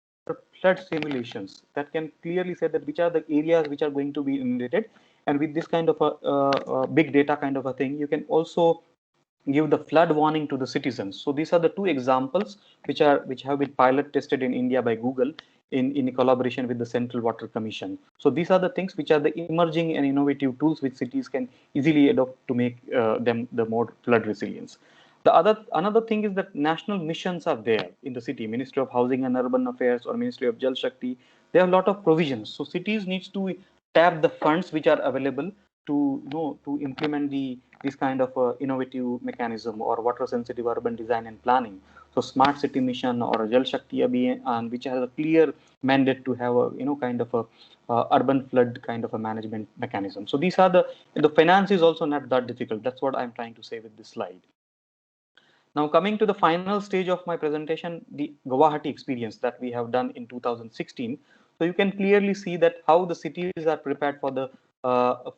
flood simulations that can clearly say that which are the areas which are going to be inundated. And with this kind of a big data kind of a thing, you can also give the flood warning to the citizens. So these are the two examples which have been pilot tested in India by Google in collaboration with the Central Water Commission. So these are the things which are the emerging and innovative tools which cities can easily adopt to make them the more flood resilience. Another thing is that national missions are there in the city. Ministry of Housing and Urban Affairs or Ministry of Jal Shakti, they have a lot of provisions. So cities needs to tap the funds which are available to to implement this kind of innovative mechanism or water sensitive urban design and planning. So smart city mission or Jal Shakti Abhiyan, which has a clear mandate to have a kind of a urban flood kind of a management mechanism. So these are the finance is also not that difficult. That's what I'm trying to say with this slide. Now coming to the final stage of my presentation, the Guwahati experience that we have done in 2016. So you can clearly see that how the cities are prepared for the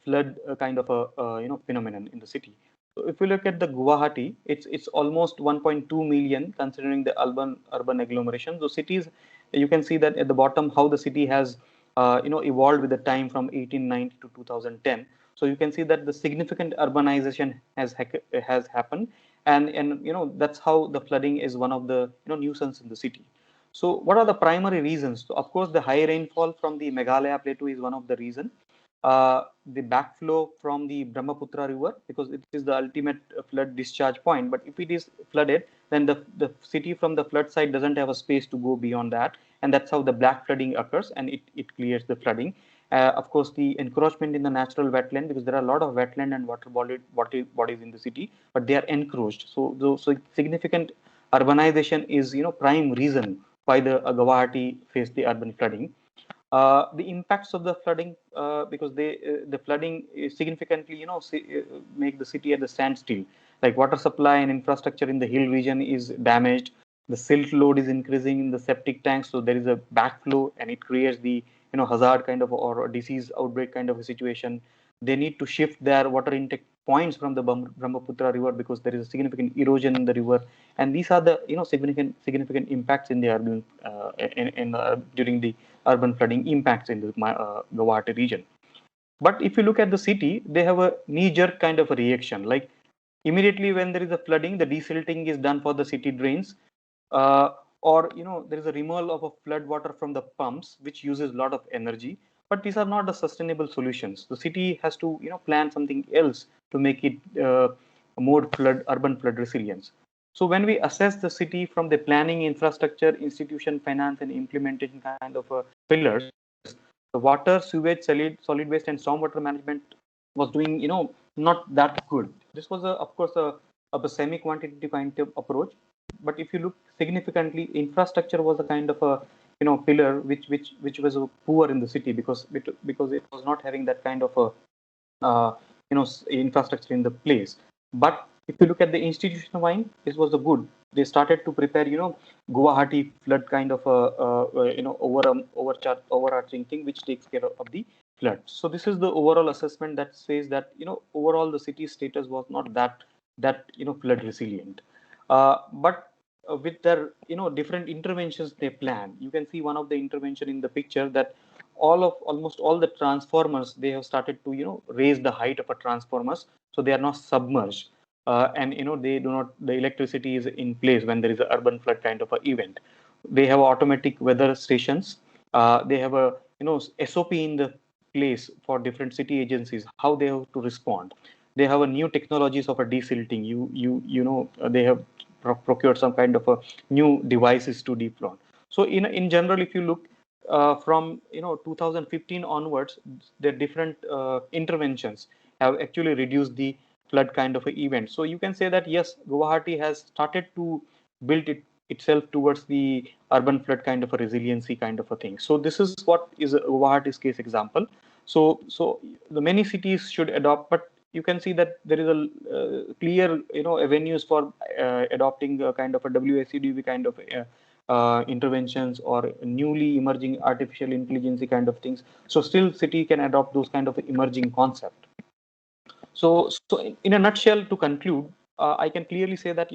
flood kind of a phenomenon in the city. So if you look at the Guwahati, it's almost 1.2 million considering the urban agglomeration. So cities, you can see that at the bottom how the city has evolved with the time from 1890 to 2010. So you can see that the significant urbanization has happened, and that's how the flooding is one of the nuisance in the city. So what are the primary reasons? So of course the high rainfall from the Meghalaya plateau is one of the reason. The backflow from the Brahmaputra river, because it is the ultimate flood discharge point, but if it is flooded, then the city from the flood side doesn't have a space to go beyond that, and that's how the black flooding occurs, and it clears the flooding. Of course, the encroachment in the natural wetland, because there are a lot of wetland and bodies in the city, but they are encroached. So significant urbanization is prime reason why the Guwahati faced the urban flooding. The impacts of the flooding, because the flooding is significantly make the city at the standstill. Like water supply and infrastructure in the hill region is damaged. The silt load is increasing in the septic tanks, so there is a backflow, and it creates the hazard kind of or disease outbreak kind of a situation. They need to shift their water intake points from the Brahmaputra river because there is a significant erosion in the river, and these are the significant impacts in the urban during the urban flooding impacts in the Guwahati region. But if you look at the city, they have a knee-jerk kind of a reaction. Like immediately when there is a flooding, the desilting is done for the city drains, uh, or there is a removal of a flood water from the pumps, which uses a lot of energy. But these are not the sustainable solutions. The city has to plan something else to make it more urban flood resilience. So when we assess the city from the planning, infrastructure, institution, finance, and implementation kind of pillars, the water, sewage, solid waste, and stormwater management was doing, not that good. This was, of course, a semi-quantitative kind of approach. But if you look significantly, infrastructure was a kind of a pillar which was poor in the city because it was not having that kind of a infrastructure in the place. But if you look at the institutional wine, this was a good. They started to prepare Guwahati flood kind of a overarching thing which takes care of the flood. So this is the overall assessment that says that overall the city status was not that flood resilient. But with their different interventions they plan, you can see one of the intervention in the picture that almost all the transformers, they have started to raise the height of a transformers, so they are not submerged, and they do not, the electricity is in place when there is a urban flood kind of a event. They have automatic weather stations. They have a SOP in the place for different city agencies how they have to respond. They have a new technologies of a desilting. They have procured some kind of a new devices to deflow. So in general, if you look from 2015 onwards, the different interventions have actually reduced the flood kind of a event. So you can say that yes, Guwahati has started to build itself towards the urban flood kind of a resiliency kind of a thing. So this is what is a Guwahati's case example. So the many cities should adopt, but you can see that there is a clear avenues for adopting a kind of a WACDB kind of interventions or newly emerging artificial intelligence kind of things. So still city can adopt those kind of emerging concept. So in a nutshell, to conclude, I can clearly say that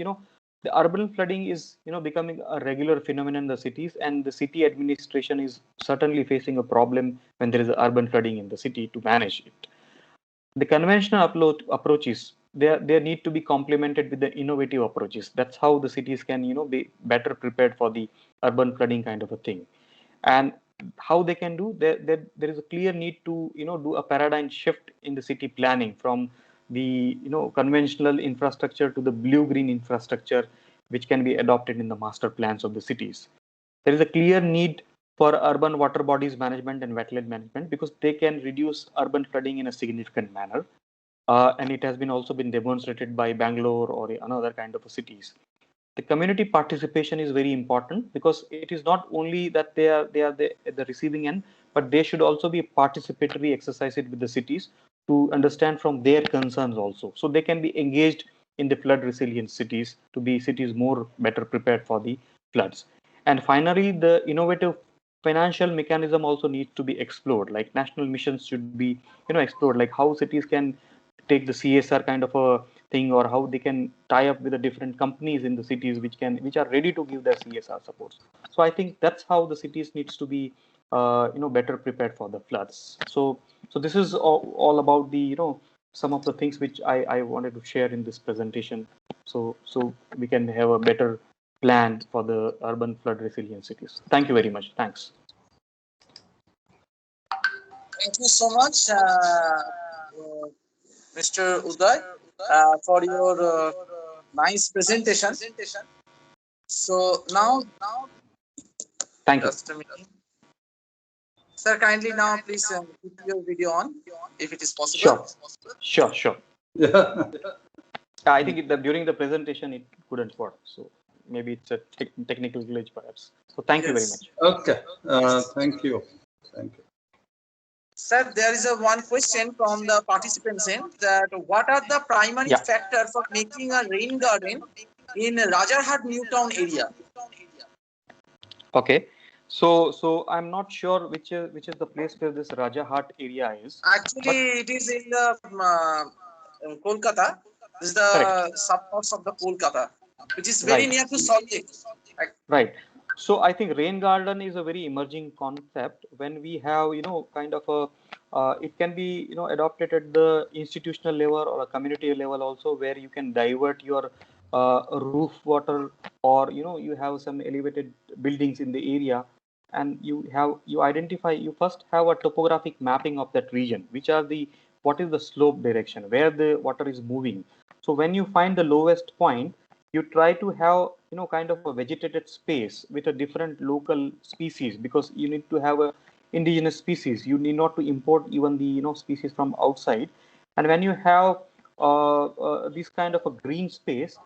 the urban flooding is becoming a regular phenomenon in the cities, and the city administration is certainly facing a problem when there is urban flooding in the city to manage it. The conventional approaches, they need to be complemented with the innovative approaches. That's how the cities can be better prepared for the urban flooding kind of a thing. And how they can do, there is a clear need to do a paradigm shift in the city planning from the conventional infrastructure to the blue green infrastructure, which can be adopted in the master plans of the cities. There is a clear need for urban water bodies management and wetland management, because they can reduce urban flooding in a significant manner. And it has been also been demonstrated by Bangalore or another kind of cities. The community participation is very important, because it is not only that they are the receiving end, but they should also be participatory exercise it with the cities to understand from their concerns also, so they can be engaged in the flood resilient cities to be cities more better prepared for the floods. And finally, the innovative financial mechanism also needs to be explored, like national missions should be explored, like how cities can take the CSR kind of a thing, or how they can tie up with the different companies in the cities which are ready to give their CSR supports. So I think that's how the cities needs to be better prepared for the floods. So this is all about the some of the things which I wanted to share in this presentation, so we can have a better plan for the urban flood resilient cities. Thank you very much. Thanks. Thank you so much, Mr. Uday, for your nice presentation. So now, Thank you. just a minute. Sir, kindly now please keep your video on, if it is possible. Sure. Yeah. I think during the presentation it couldn't work, so maybe it's a technical glitch perhaps. So thank you very much. Okay. Thank you. Sir, there is one question from the participants in that what are the primary factors for making a rain garden in Rajarhat Newtown area? Okay. So I'm not sure which is the place where this Rajarhat area is. Actually, it is in the Kolkata. This is the subparts of the Kolkata, which is very near to Salt Lake. Right. So I think rain garden is a very emerging concept when we have kind of a it can be adopted at the institutional level or a community level also, where you can divert your roof water, or you have some elevated buildings in the area, and you first have a topographic mapping of that region, which are what is the slope direction where the water is moving. So when you find the lowest point, you try to have kind of a vegetated space with a different local species, because you need to have a indigenous species. You need not to import even the species from outside. And when you have this kind of a green space,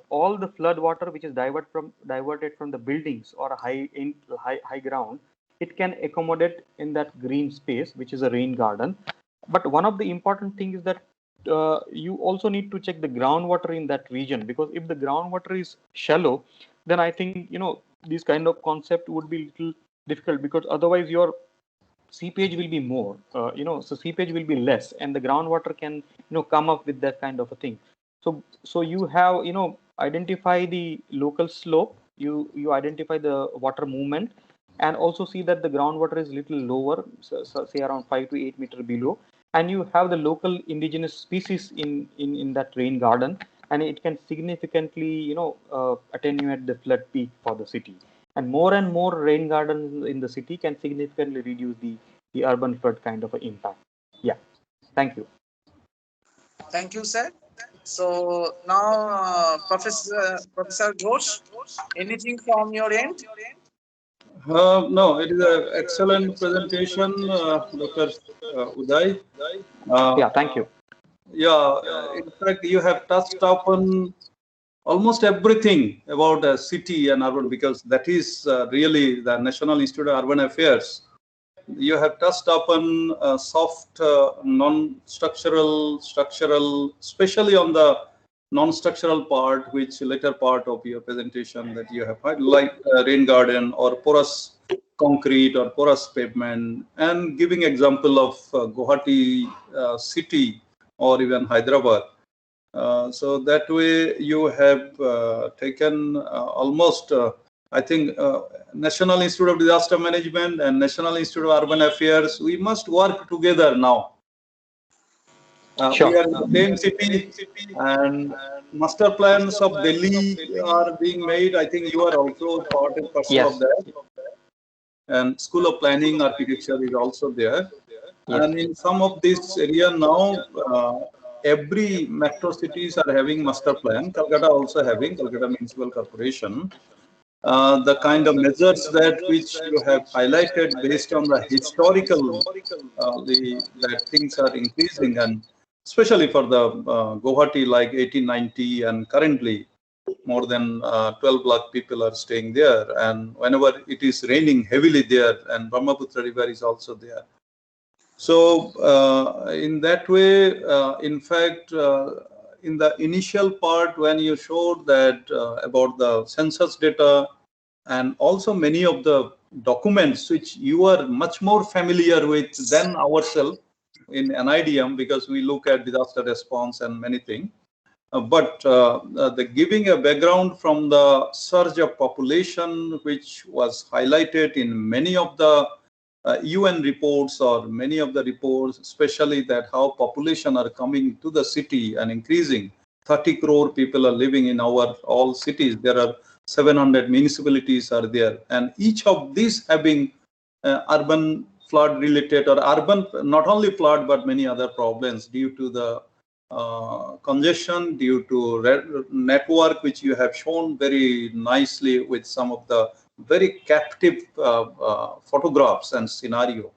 all the flood water which is diverted from the buildings or high ground, it can accommodate in that green space, which is a rain garden. But one of the important thing is that you also need to check the groundwater in that region, because if the groundwater is shallow, then I think this kind of concept would be little difficult, because otherwise your seepage will be more, so seepage will be less, and the groundwater can come up with that kind of a thing. So you have identify the local slope, you identify the water movement, and also see that the groundwater is little lower, so say around 5 to 8 meter below, and you have the local indigenous species in that rain garden, and it can significantly attenuate the flood peak for the city. And more rain gardens in the city can significantly reduce the urban flood kind of impact. Yeah, thank you. Thank you, sir. So now, Professor Ghosh, anything from your end? No, it is an excellent presentation, Dr. Uday. Yeah, thank you. Yeah, in fact, you have touched upon almost everything about a city and urban, because that is really the National Institute of Urban Affairs. You have touched upon soft, non-structural, structural, especially on the non-structural part, which later part of your presentation that you have had, like rain garden or porous concrete or porous pavement, and giving example of Guwahati city or even Hyderabad. So that way you have taken almost, I think, National Institute of Disaster Management and National Institute of Urban Affairs, we must work together now. Sure. We are in the same city, and master plans of Delhi are being made. I think you are also part and parcel Yes. of that. And School of Planning Architecture is also there. Yes. And in some of this area now, every metro cities are having master plan. Calcutta also having, Calcutta Municipal Corporation. The kind of measures that which you have highlighted based on the historical, that things are increasing, and especially for the Guwahati, like 1890, and currently more than 12 lakh people are staying there. And whenever it is raining heavily there, and Brahmaputra River is also there. So in that way, in fact, in the initial part when you showed that about the census data, and also many of the documents which you are much more familiar with than ourselves in NIDM, because we look at disaster response and many things. But the giving a background from the surge of population, which was highlighted in many of the UN reports, or many of the reports, especially that how population are coming to the city and increasing. 30 crore people are living in our all cities. There are 700 municipalities are there, and each of these having urban flood related, or urban, not only flood, but many other problems due to the congestion, due to network, which you have shown very nicely with some of the very captive photographs and scenario.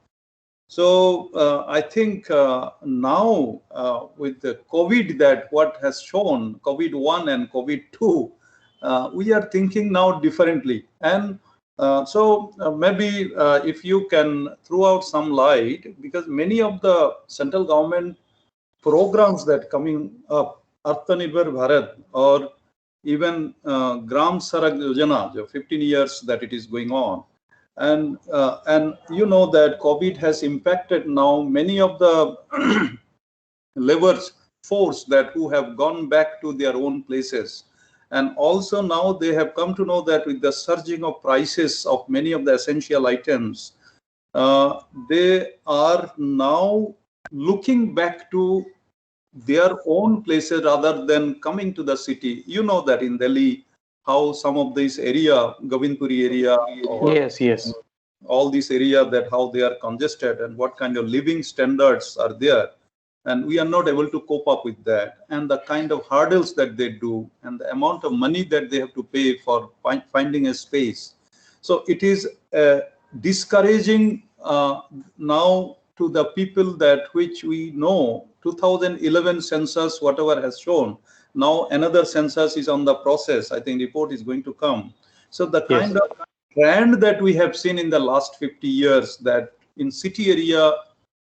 So I think now with the COVID, that what has shown, COVID-1 and COVID-2, we are thinking now differently. And so maybe if you can throw out some light, because many of the central government programs that coming up, Atmanirbhar Bharat, or even Gram Sadak Yojana, 15 years that it is going on. And you know that COVID has impacted now many of the labor force that who have gone back to their own places. And also now they have come to know that with the surging of prices of many of the essential items, they are now looking back to their own places rather than coming to the city. You know that in Delhi, how some of this area, Govindpuri area, or Yes. all these area, that how they are congested and what kind of living standards are there. And we are not able to cope up with that. And the kind of hurdles that they do, and the amount of money that they have to pay for finding a space. So it is discouraging now to the people that which we know 2011 census, whatever has shown. Now another census is on the process. I think report is going to come. So the kind of trend that we have seen in the last 50 years, that in city area,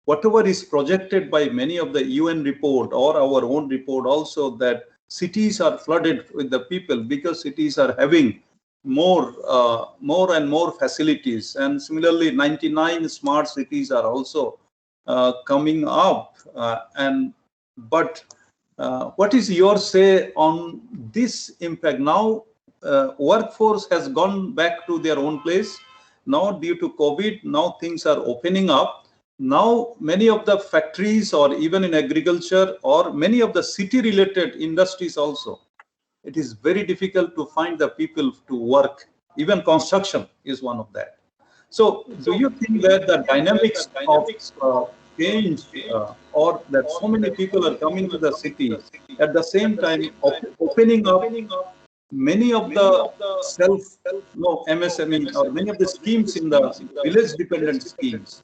whatever is projected by many of the UN report or our own report also, that cities are flooded with the people because cities are having more and more facilities. And similarly, 99 smart cities are also coming up. But what is your say on this impact? Now workforce has gone back to their own place. Now due to COVID, now things are opening up. Now many of the factories, or even in agriculture, or many of the city related industries also, it is very difficult to find the people to work. Even construction is one of that. So do you think that the dynamics of change, or that so many people are coming to the city, at the same time opening up many of the MSME, or many of the schemes in the village dependent schemes,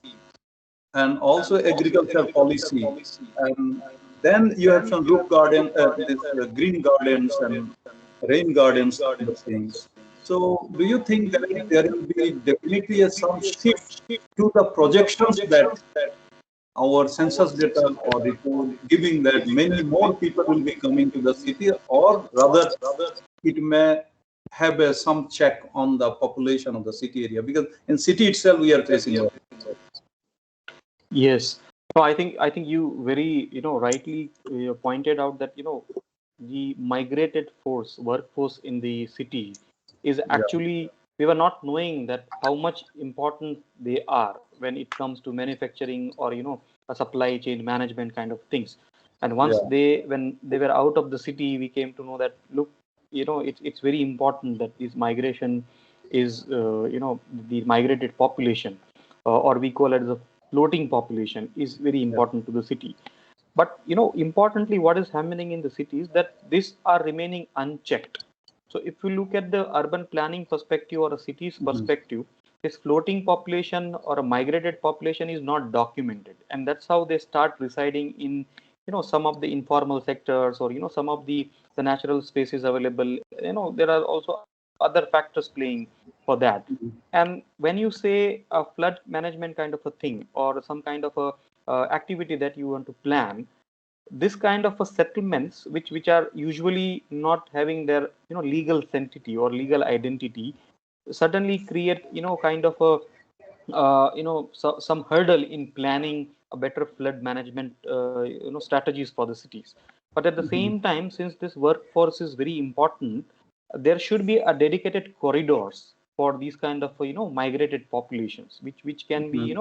and also agriculture policy, and then you have some roof garden, green gardens, and rain gardens kind of things. So do you think that there will be definitely some shift to the projections that our census data or report giving that many more people will be coming to the city, or rather it may have some check on the population of the city area, because in city itself we are facing a Yes. No, I think you very rightly pointed out that the migrated workforce in the city is actually, we were not knowing that how much important they are when it comes to manufacturing or a supply chain management kind of things. And once when they were out of the city, we came to know that, look, it's very important that this migration is the migrated population, or we call it as a floating population, is very important to the city. But importantly, what is happening in the cities that these are remaining unchecked. So if you look at the urban planning perspective or a city's perspective, this floating population or a migrated population is not documented, and that's how they start residing in some of the informal sectors, or some of the natural spaces available. There are also other factors playing for that. And when you say a flood management kind of a thing, or some kind of a activity that you want to plan, this kind of a settlements, which are usually not having their legal sanctity or legal identity, certainly create kind of a some hurdle in planning a better flood management strategies for the cities. But at the same time, since this workforce is very important, there should be a dedicated corridors for these kind of migrated populations, which can be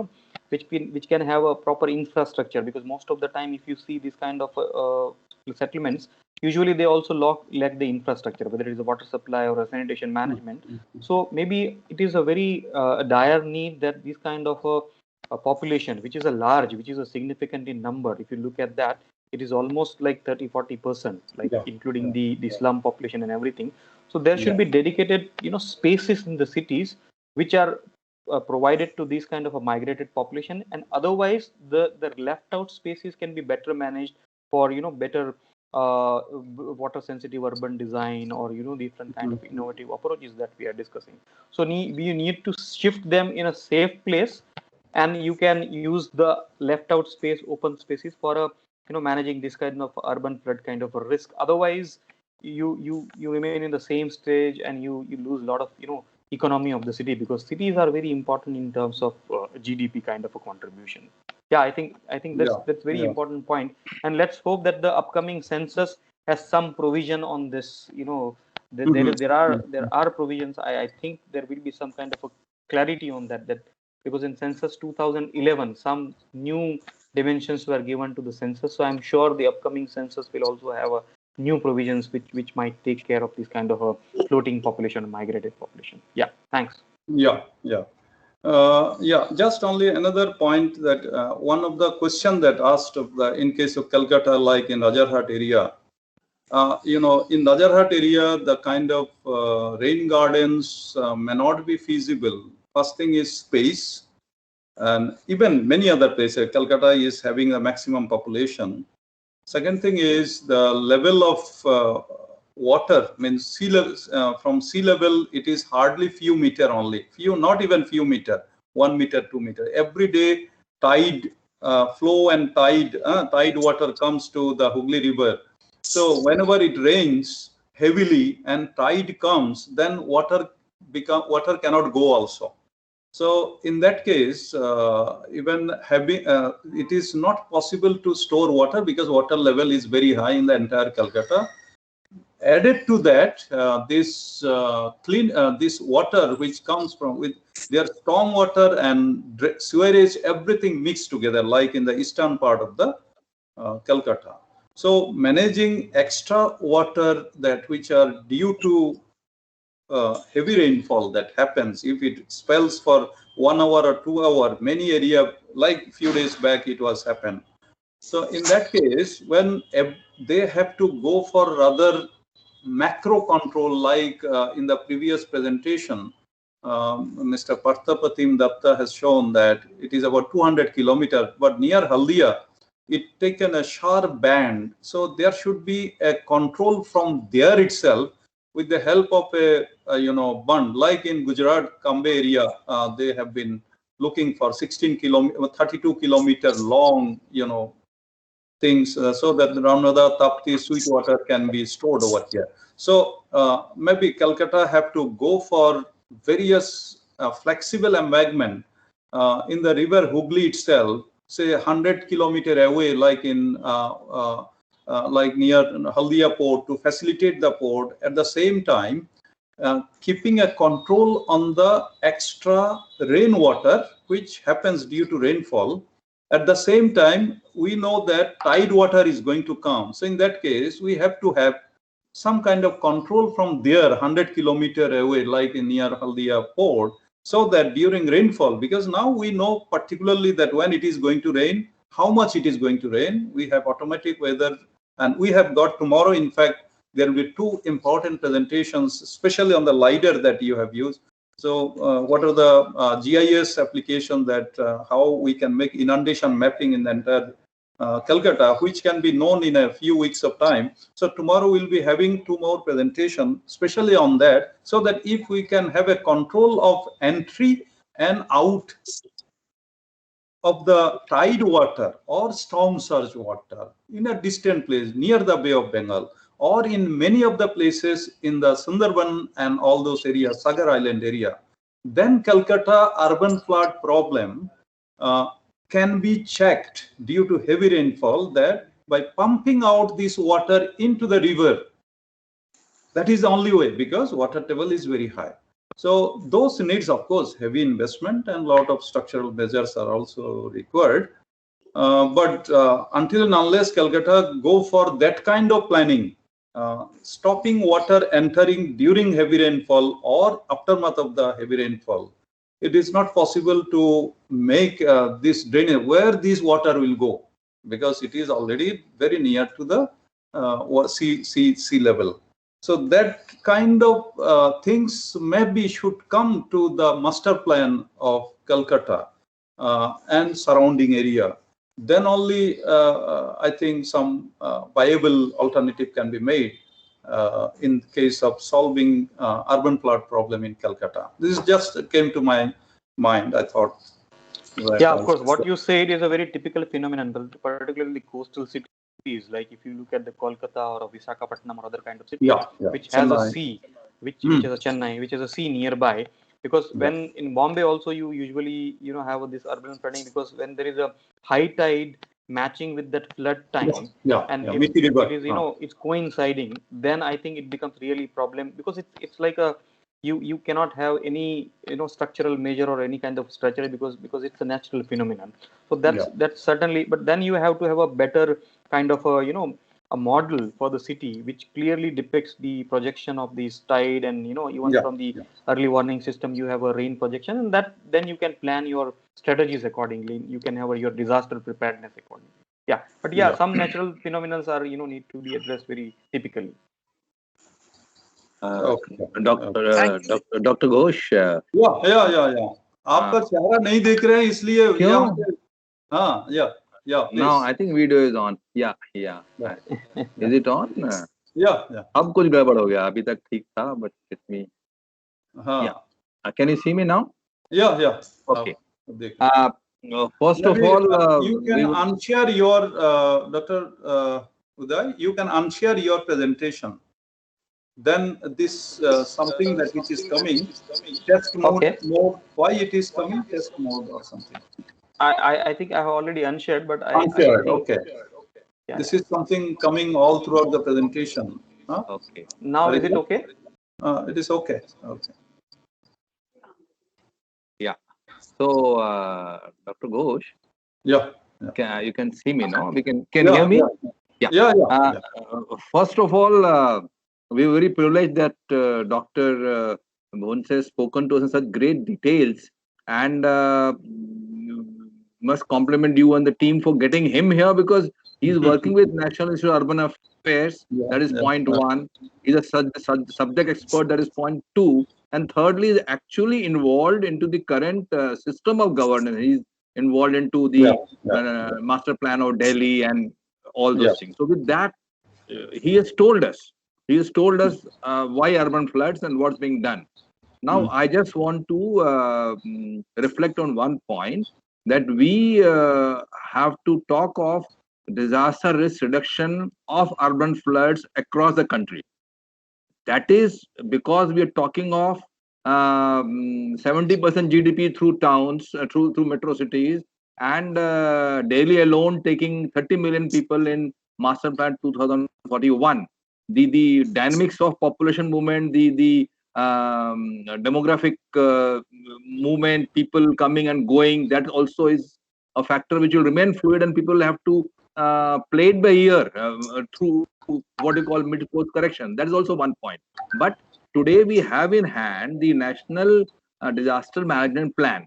which can have a proper infrastructure, because most of the time if you see these kind of settlements, usually they also lack the infrastructure, whether it is a water supply or a sanitation management. So maybe it is a very dire need that this kind of a population, which is a large, which is a significant in number. If you look at that, it is almost like 30-40%, like including the slum population and everything. So there should be dedicated spaces in the cities which are provided to these kind of a migrated population, and otherwise the left out spaces can be better managed for better water sensitive urban design, or different kind of innovative approaches that we are discussing. So we need to shift them in a safe place, and you can use the left out space, open spaces, for a managing this kind of urban flood kind of a risk. Otherwise you remain in the same stage, and you lose a lot of economy of the city, because cities are very important in terms of GDP kind of a contribution. Yeah, I think that's very important point. And let's hope that the upcoming census has some provision on this. There are provisions. I think there will be some kind of a clarity on that, because in census 2011 some new dimensions were given to the census. So I'm sure the upcoming census will also have a new provisions which might take care of this kind of a floating population, migrated population. Yeah, thanks. Just only another point that one of the question that asked of in case of Calcutta, like in Rajarhat area, in Rajarhat area, the kind of rain gardens may not be feasible. First thing is space, and even many other places. Calcutta is having the maximum population. Second thing is the level of water, means sea level, from sea level, it is hardly few meter only, not even few meter, 1 meter, 2 meter. Every day, tide flow and tide water comes to the Hooghly River. So whenever it rains heavily and tide comes, then water cannot go also. So in that case, even having it is not possible to store water, because water level is very high in the entire Calcutta. Added to that, this water which comes from with their storm water and sewerage, everything mixed together, like in the eastern part of the Calcutta. So managing extra water that which are due to heavy rainfall that happens, if it spells for 1 hour or 2 hours, many area, like few days back it was happened. So in that case, when they have to go for rather macro control, like in the previous presentation, Mr. Parthapatim Datta has shown that it is about 200 kilometers, but near Haldia, it taken a sharp band. So there should be a control from there itself, with the help of a bund, like in Gujarat, Kambe area, they have been looking for 32 kilometer long, things so that Ramnada, Tapti, sweet water can be stored over here. So maybe Calcutta have to go for various flexible embankment in the river Hooghly itself, say 100 kilometer away, like in like near Haldia port, to facilitate the port. At the same time, keeping a control on the extra rainwater which happens due to rainfall. At the same time, we know that tide water is going to come. So in that case, we have to have some kind of control from there, 100 kilometer away, like in near Haldia port, so that during rainfall, because now we know particularly that when it is going to rain, how much it is going to rain. We have automatic weather, and we have got tomorrow, in fact, there will be two important presentations, especially on the LiDAR that you have used. So what are the GIS applications that how we can make inundation mapping in the entire Calcutta, which can be known in a few weeks of time. So tomorrow we'll be having two more presentations, especially on that, so that if we can have a control of entry and out of the tide water or storm surge water in a distant place near the Bay of Bengal, or in many of the places in the Sundarban and all those areas, Sagar Island area, then Calcutta urban flood problem can be checked due to heavy rainfall, that by pumping out this water into the river, that is the only way, because water table is very high. So those needs, of course, heavy investment, and a lot of structural measures are also required. But until and unless Calcutta go for that kind of planning, stopping water entering during heavy rainfall or aftermath of the heavy rainfall, it is not possible to make this drainage where this water will go, because it is already very near to the sea level. So that kind of things maybe should come to the master plan of Calcutta and surrounding area. Then only I think some viable alternative can be made in case of solving urban flood problem in Calcutta. This just came to my mind. I thought. Yeah, of course. What you said is a very typical phenomenon, particularly coastal cities. Like if you look at the Kolkata or Visakhapatnam or other kind of cities, which has Chennai. a sea, which is a Chennai, which is a sea nearby. Because when in Bombay also you usually have this urban flooding, because when there is a high tide matching with that flood time, and if it is it's coinciding, then I think it becomes really problem, because it's like a you cannot have any structural measure or any kind of structure, because it's a natural phenomenon. So that's certainly, but then you have to have a better kind of a model for the city which clearly depicts the projection of the tide, and even from the early warning system you have a rain projection, and that then you can plan your strategies accordingly. You can have your disaster preparedness accordingly. But some natural phenomena are need to be addressed very typically. Dr. Ghosh. आपका चेहरा नहीं देख रहे हैं इसलिए यहाँ पे Now I think video is on. Yeah. Is it on? अब कुछ गड़बड़ हो गया, अभी तक ठीक था, but let me. Can you see me now? Okay. First of all, you can unshare your Dr. Uday. You can unshare your presentation. Then this something that which is coming, test mode, why it is coming, test mode or something. I think I have already unshared, but unshared. Okay. This is something coming all throughout the presentation. Okay. Now is it okay? It is okay. Okay. Yeah. So, Dr. Ghosh. You can see me, no? Can you hear me? Yeah. First of all, we are very privileged that Dr. Bhunse has spoken to us in such great details, and must compliment you and the team for getting him here, because he is working with National Institute of Urban Affairs. That is point one. He's a subject expert. That is point two. And thirdly, is actually involved into the current system of governance. He's involved into the master plan of Delhi and all those things. So with that, he has told us He has told us why urban floods and what's being done. Now, I just want to reflect on one point, that we have to talk of disaster risk reduction of urban floods across the country. That is because we are talking of 70% GDP through towns, through metro cities, and Delhi alone taking 30 million people in Master Plan 2041. The dynamics of population movement, the demographic movement, people coming and going, that also is a factor which will remain fluid, and people have to play it by ear through what you call mid-course correction. That is also one point. But today we have in hand the National Disaster Management Plan.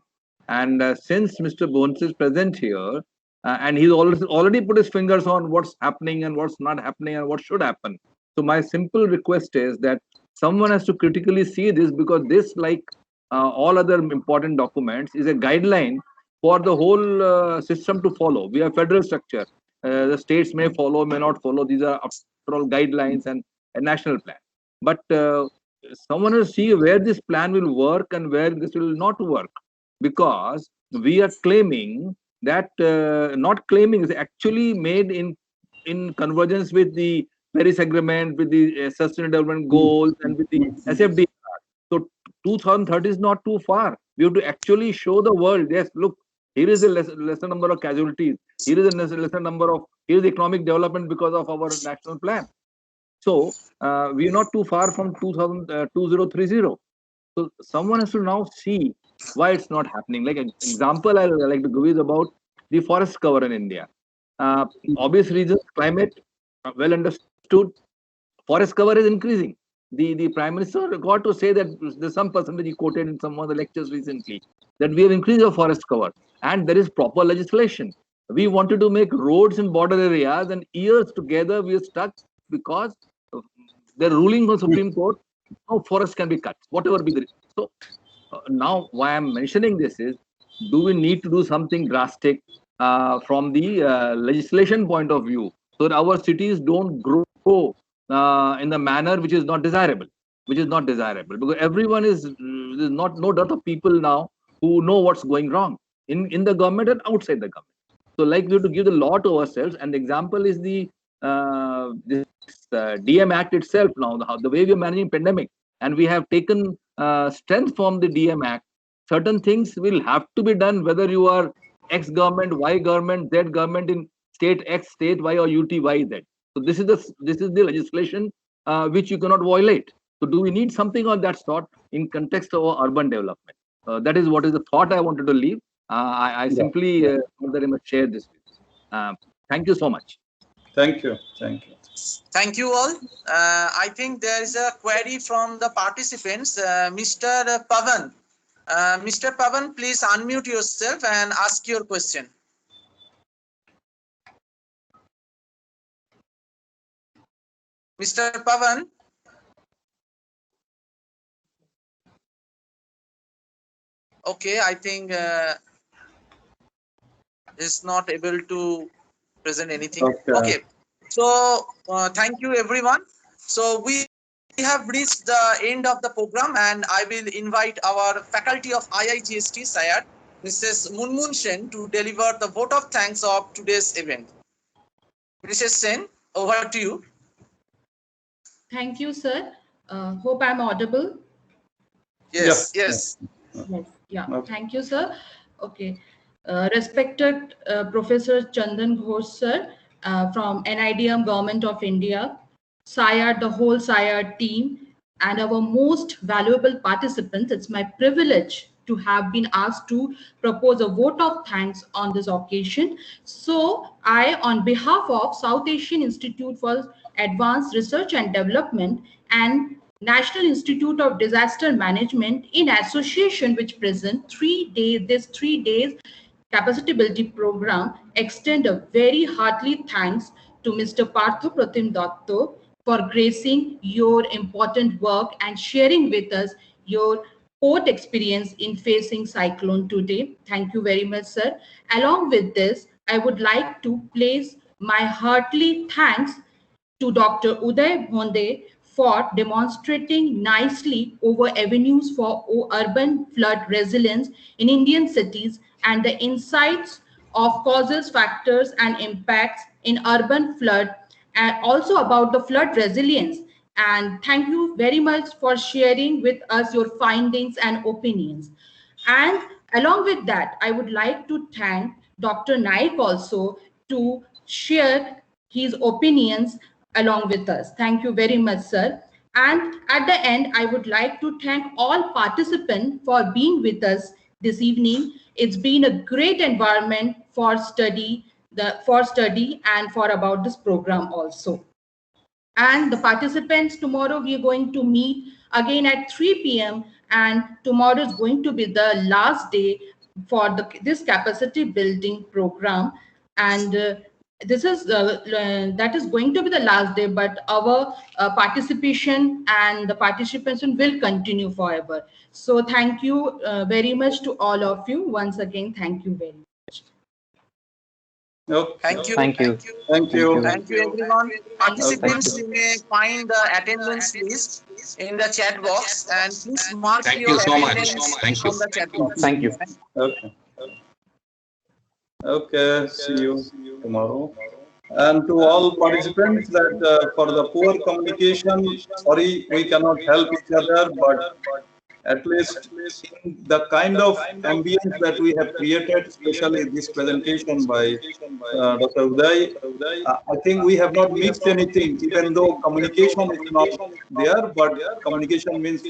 And since Mr. Bones is present here, and he's already put his fingers on what's happening and what's not happening and what should happen. So my simple request is that someone has to critically see this, because this, like all other important documents, is a guideline for the whole system to follow. We have federal structure. The states may follow, may not follow. These are after all guidelines and a national plan. But someone will see where this plan will work and where this will not work, because we are claiming that not claiming, is actually made in convergence with the Paris Agreement, with the Sustainable Development Goals, and with the SFDR. So 2030 is not too far. We have to actually show the world, yes, look, here is a lesser number of casualties. Here is a lesser number of, here is economic development because of our national plan. So we are not too far from 2030. So someone has to now see why it's not happening. Like an example I like to give is about the forest cover in India. Obvious reasons, climate, well understood. Forest cover is increasing. The Prime Minister got to say that there's some percentage he quoted in some of the lectures recently, that we have increased our forest cover, and there is proper legislation. We wanted to make roads in border areas, and years together we are stuck because the ruling on Supreme Court, no forest can be cut, whatever be the reason. So now why I'm mentioning this is, do we need to do something drastic from the legislation point of view, so that our cities don't grow in the manner which is not desirable, because everyone is, there's not no doubt of people now who know what's going wrong in the government and outside the government. So like we have to give the law to ourselves, and the example is the this DM Act itself. Now the way we are managing pandemic, and we have taken strength from the DM Act. Certain things will have to be done, whether you are X government, Y government, Z government, in state X, state Y, or UT Y, Z. So this is the legislation which you cannot violate. So do we need something of that sort in context of our urban development? That is what is the thought I wanted to leave. I simply very much share this with you. Thank you so much. Thank you. Thank you. Thank you all. I think there is a query from the participants. Mr. Pavan. Mr. Pavan, please unmute yourself and ask your question. Mr. Pavan. Okay, I think is not able to present anything. Okay. So thank you everyone. So we have reached the end of the program, and I will invite our faculty of IIGST SAIARD, Mrs. Munmun Sen, to deliver the vote of thanks of today's event. Mrs. Sen, over to you. Thank you, sir. Hope I'm audible. Yes, yes. Yes, yeah. Okay. Thank you, sir. Okay. Respected Professor Chandan Ghosh, sir, from NIDM Government of India, SAIARD, the whole SAIARD team, and our most valuable participants, it's my privilege to have been asked to propose a vote of thanks on this occasion. So I, on behalf of South Asian Institute for Advanced Research and Development and National Institute of Disaster Management, in association which present 3 days capacity building program, extend a very heartily thanks to Mr. Partho Pratim Datto for gracing your important work and sharing with us your port experience in facing cyclone today. Thank you very much, sir. Along with this, I would like to place my heartily thanks to Dr. Uday Bhonde for demonstrating nicely over avenues for urban flood resilience in Indian cities and the insights of causes, factors, and impacts in urban flood, and also about the flood resilience. And thank you very much for sharing with us your findings and opinions. And along with that, I would like to thank Dr. Naik also to share his opinions along with us. Thank you very much, sir. And at the end, I would like to thank all participants for being with us this evening. It's been a great environment for study, and for about this program also. And the participants, tomorrow we are going to meet again at 3 p.m. and tomorrow is going to be the last day for this capacity building program. And that is going to be the last day, but our participation and the participation will continue forever. So thank you very much to all of you. Once again, thank you very much. Okay. Thank you. Thank you. Thank you. Thank you, everyone. Participants, Thank you may find the attendance list in the chat box, and please mark Thank your you so much. attendance Thank you. on the chat box. Thank you. Okay. Okay. See you tomorrow. And to all participants, that for the poor communication, sorry, we cannot help each other, but at least in the kind of ambience that we have created, especially this presentation by Dr. Uday, I think we have not mixed anything, even though communication is not there, but communication means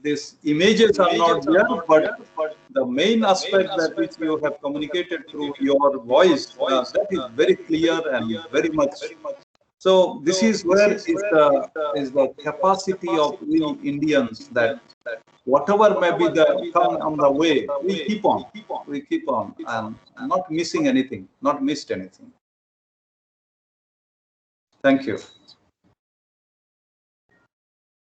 these images are not there, but the main aspect that which you have communicated through your voice, that is very clear and very much. So this is where is the capacity of we Indians, that whatever may be the come on the way, we keep on, and not missing anything, not missed anything. Thank you.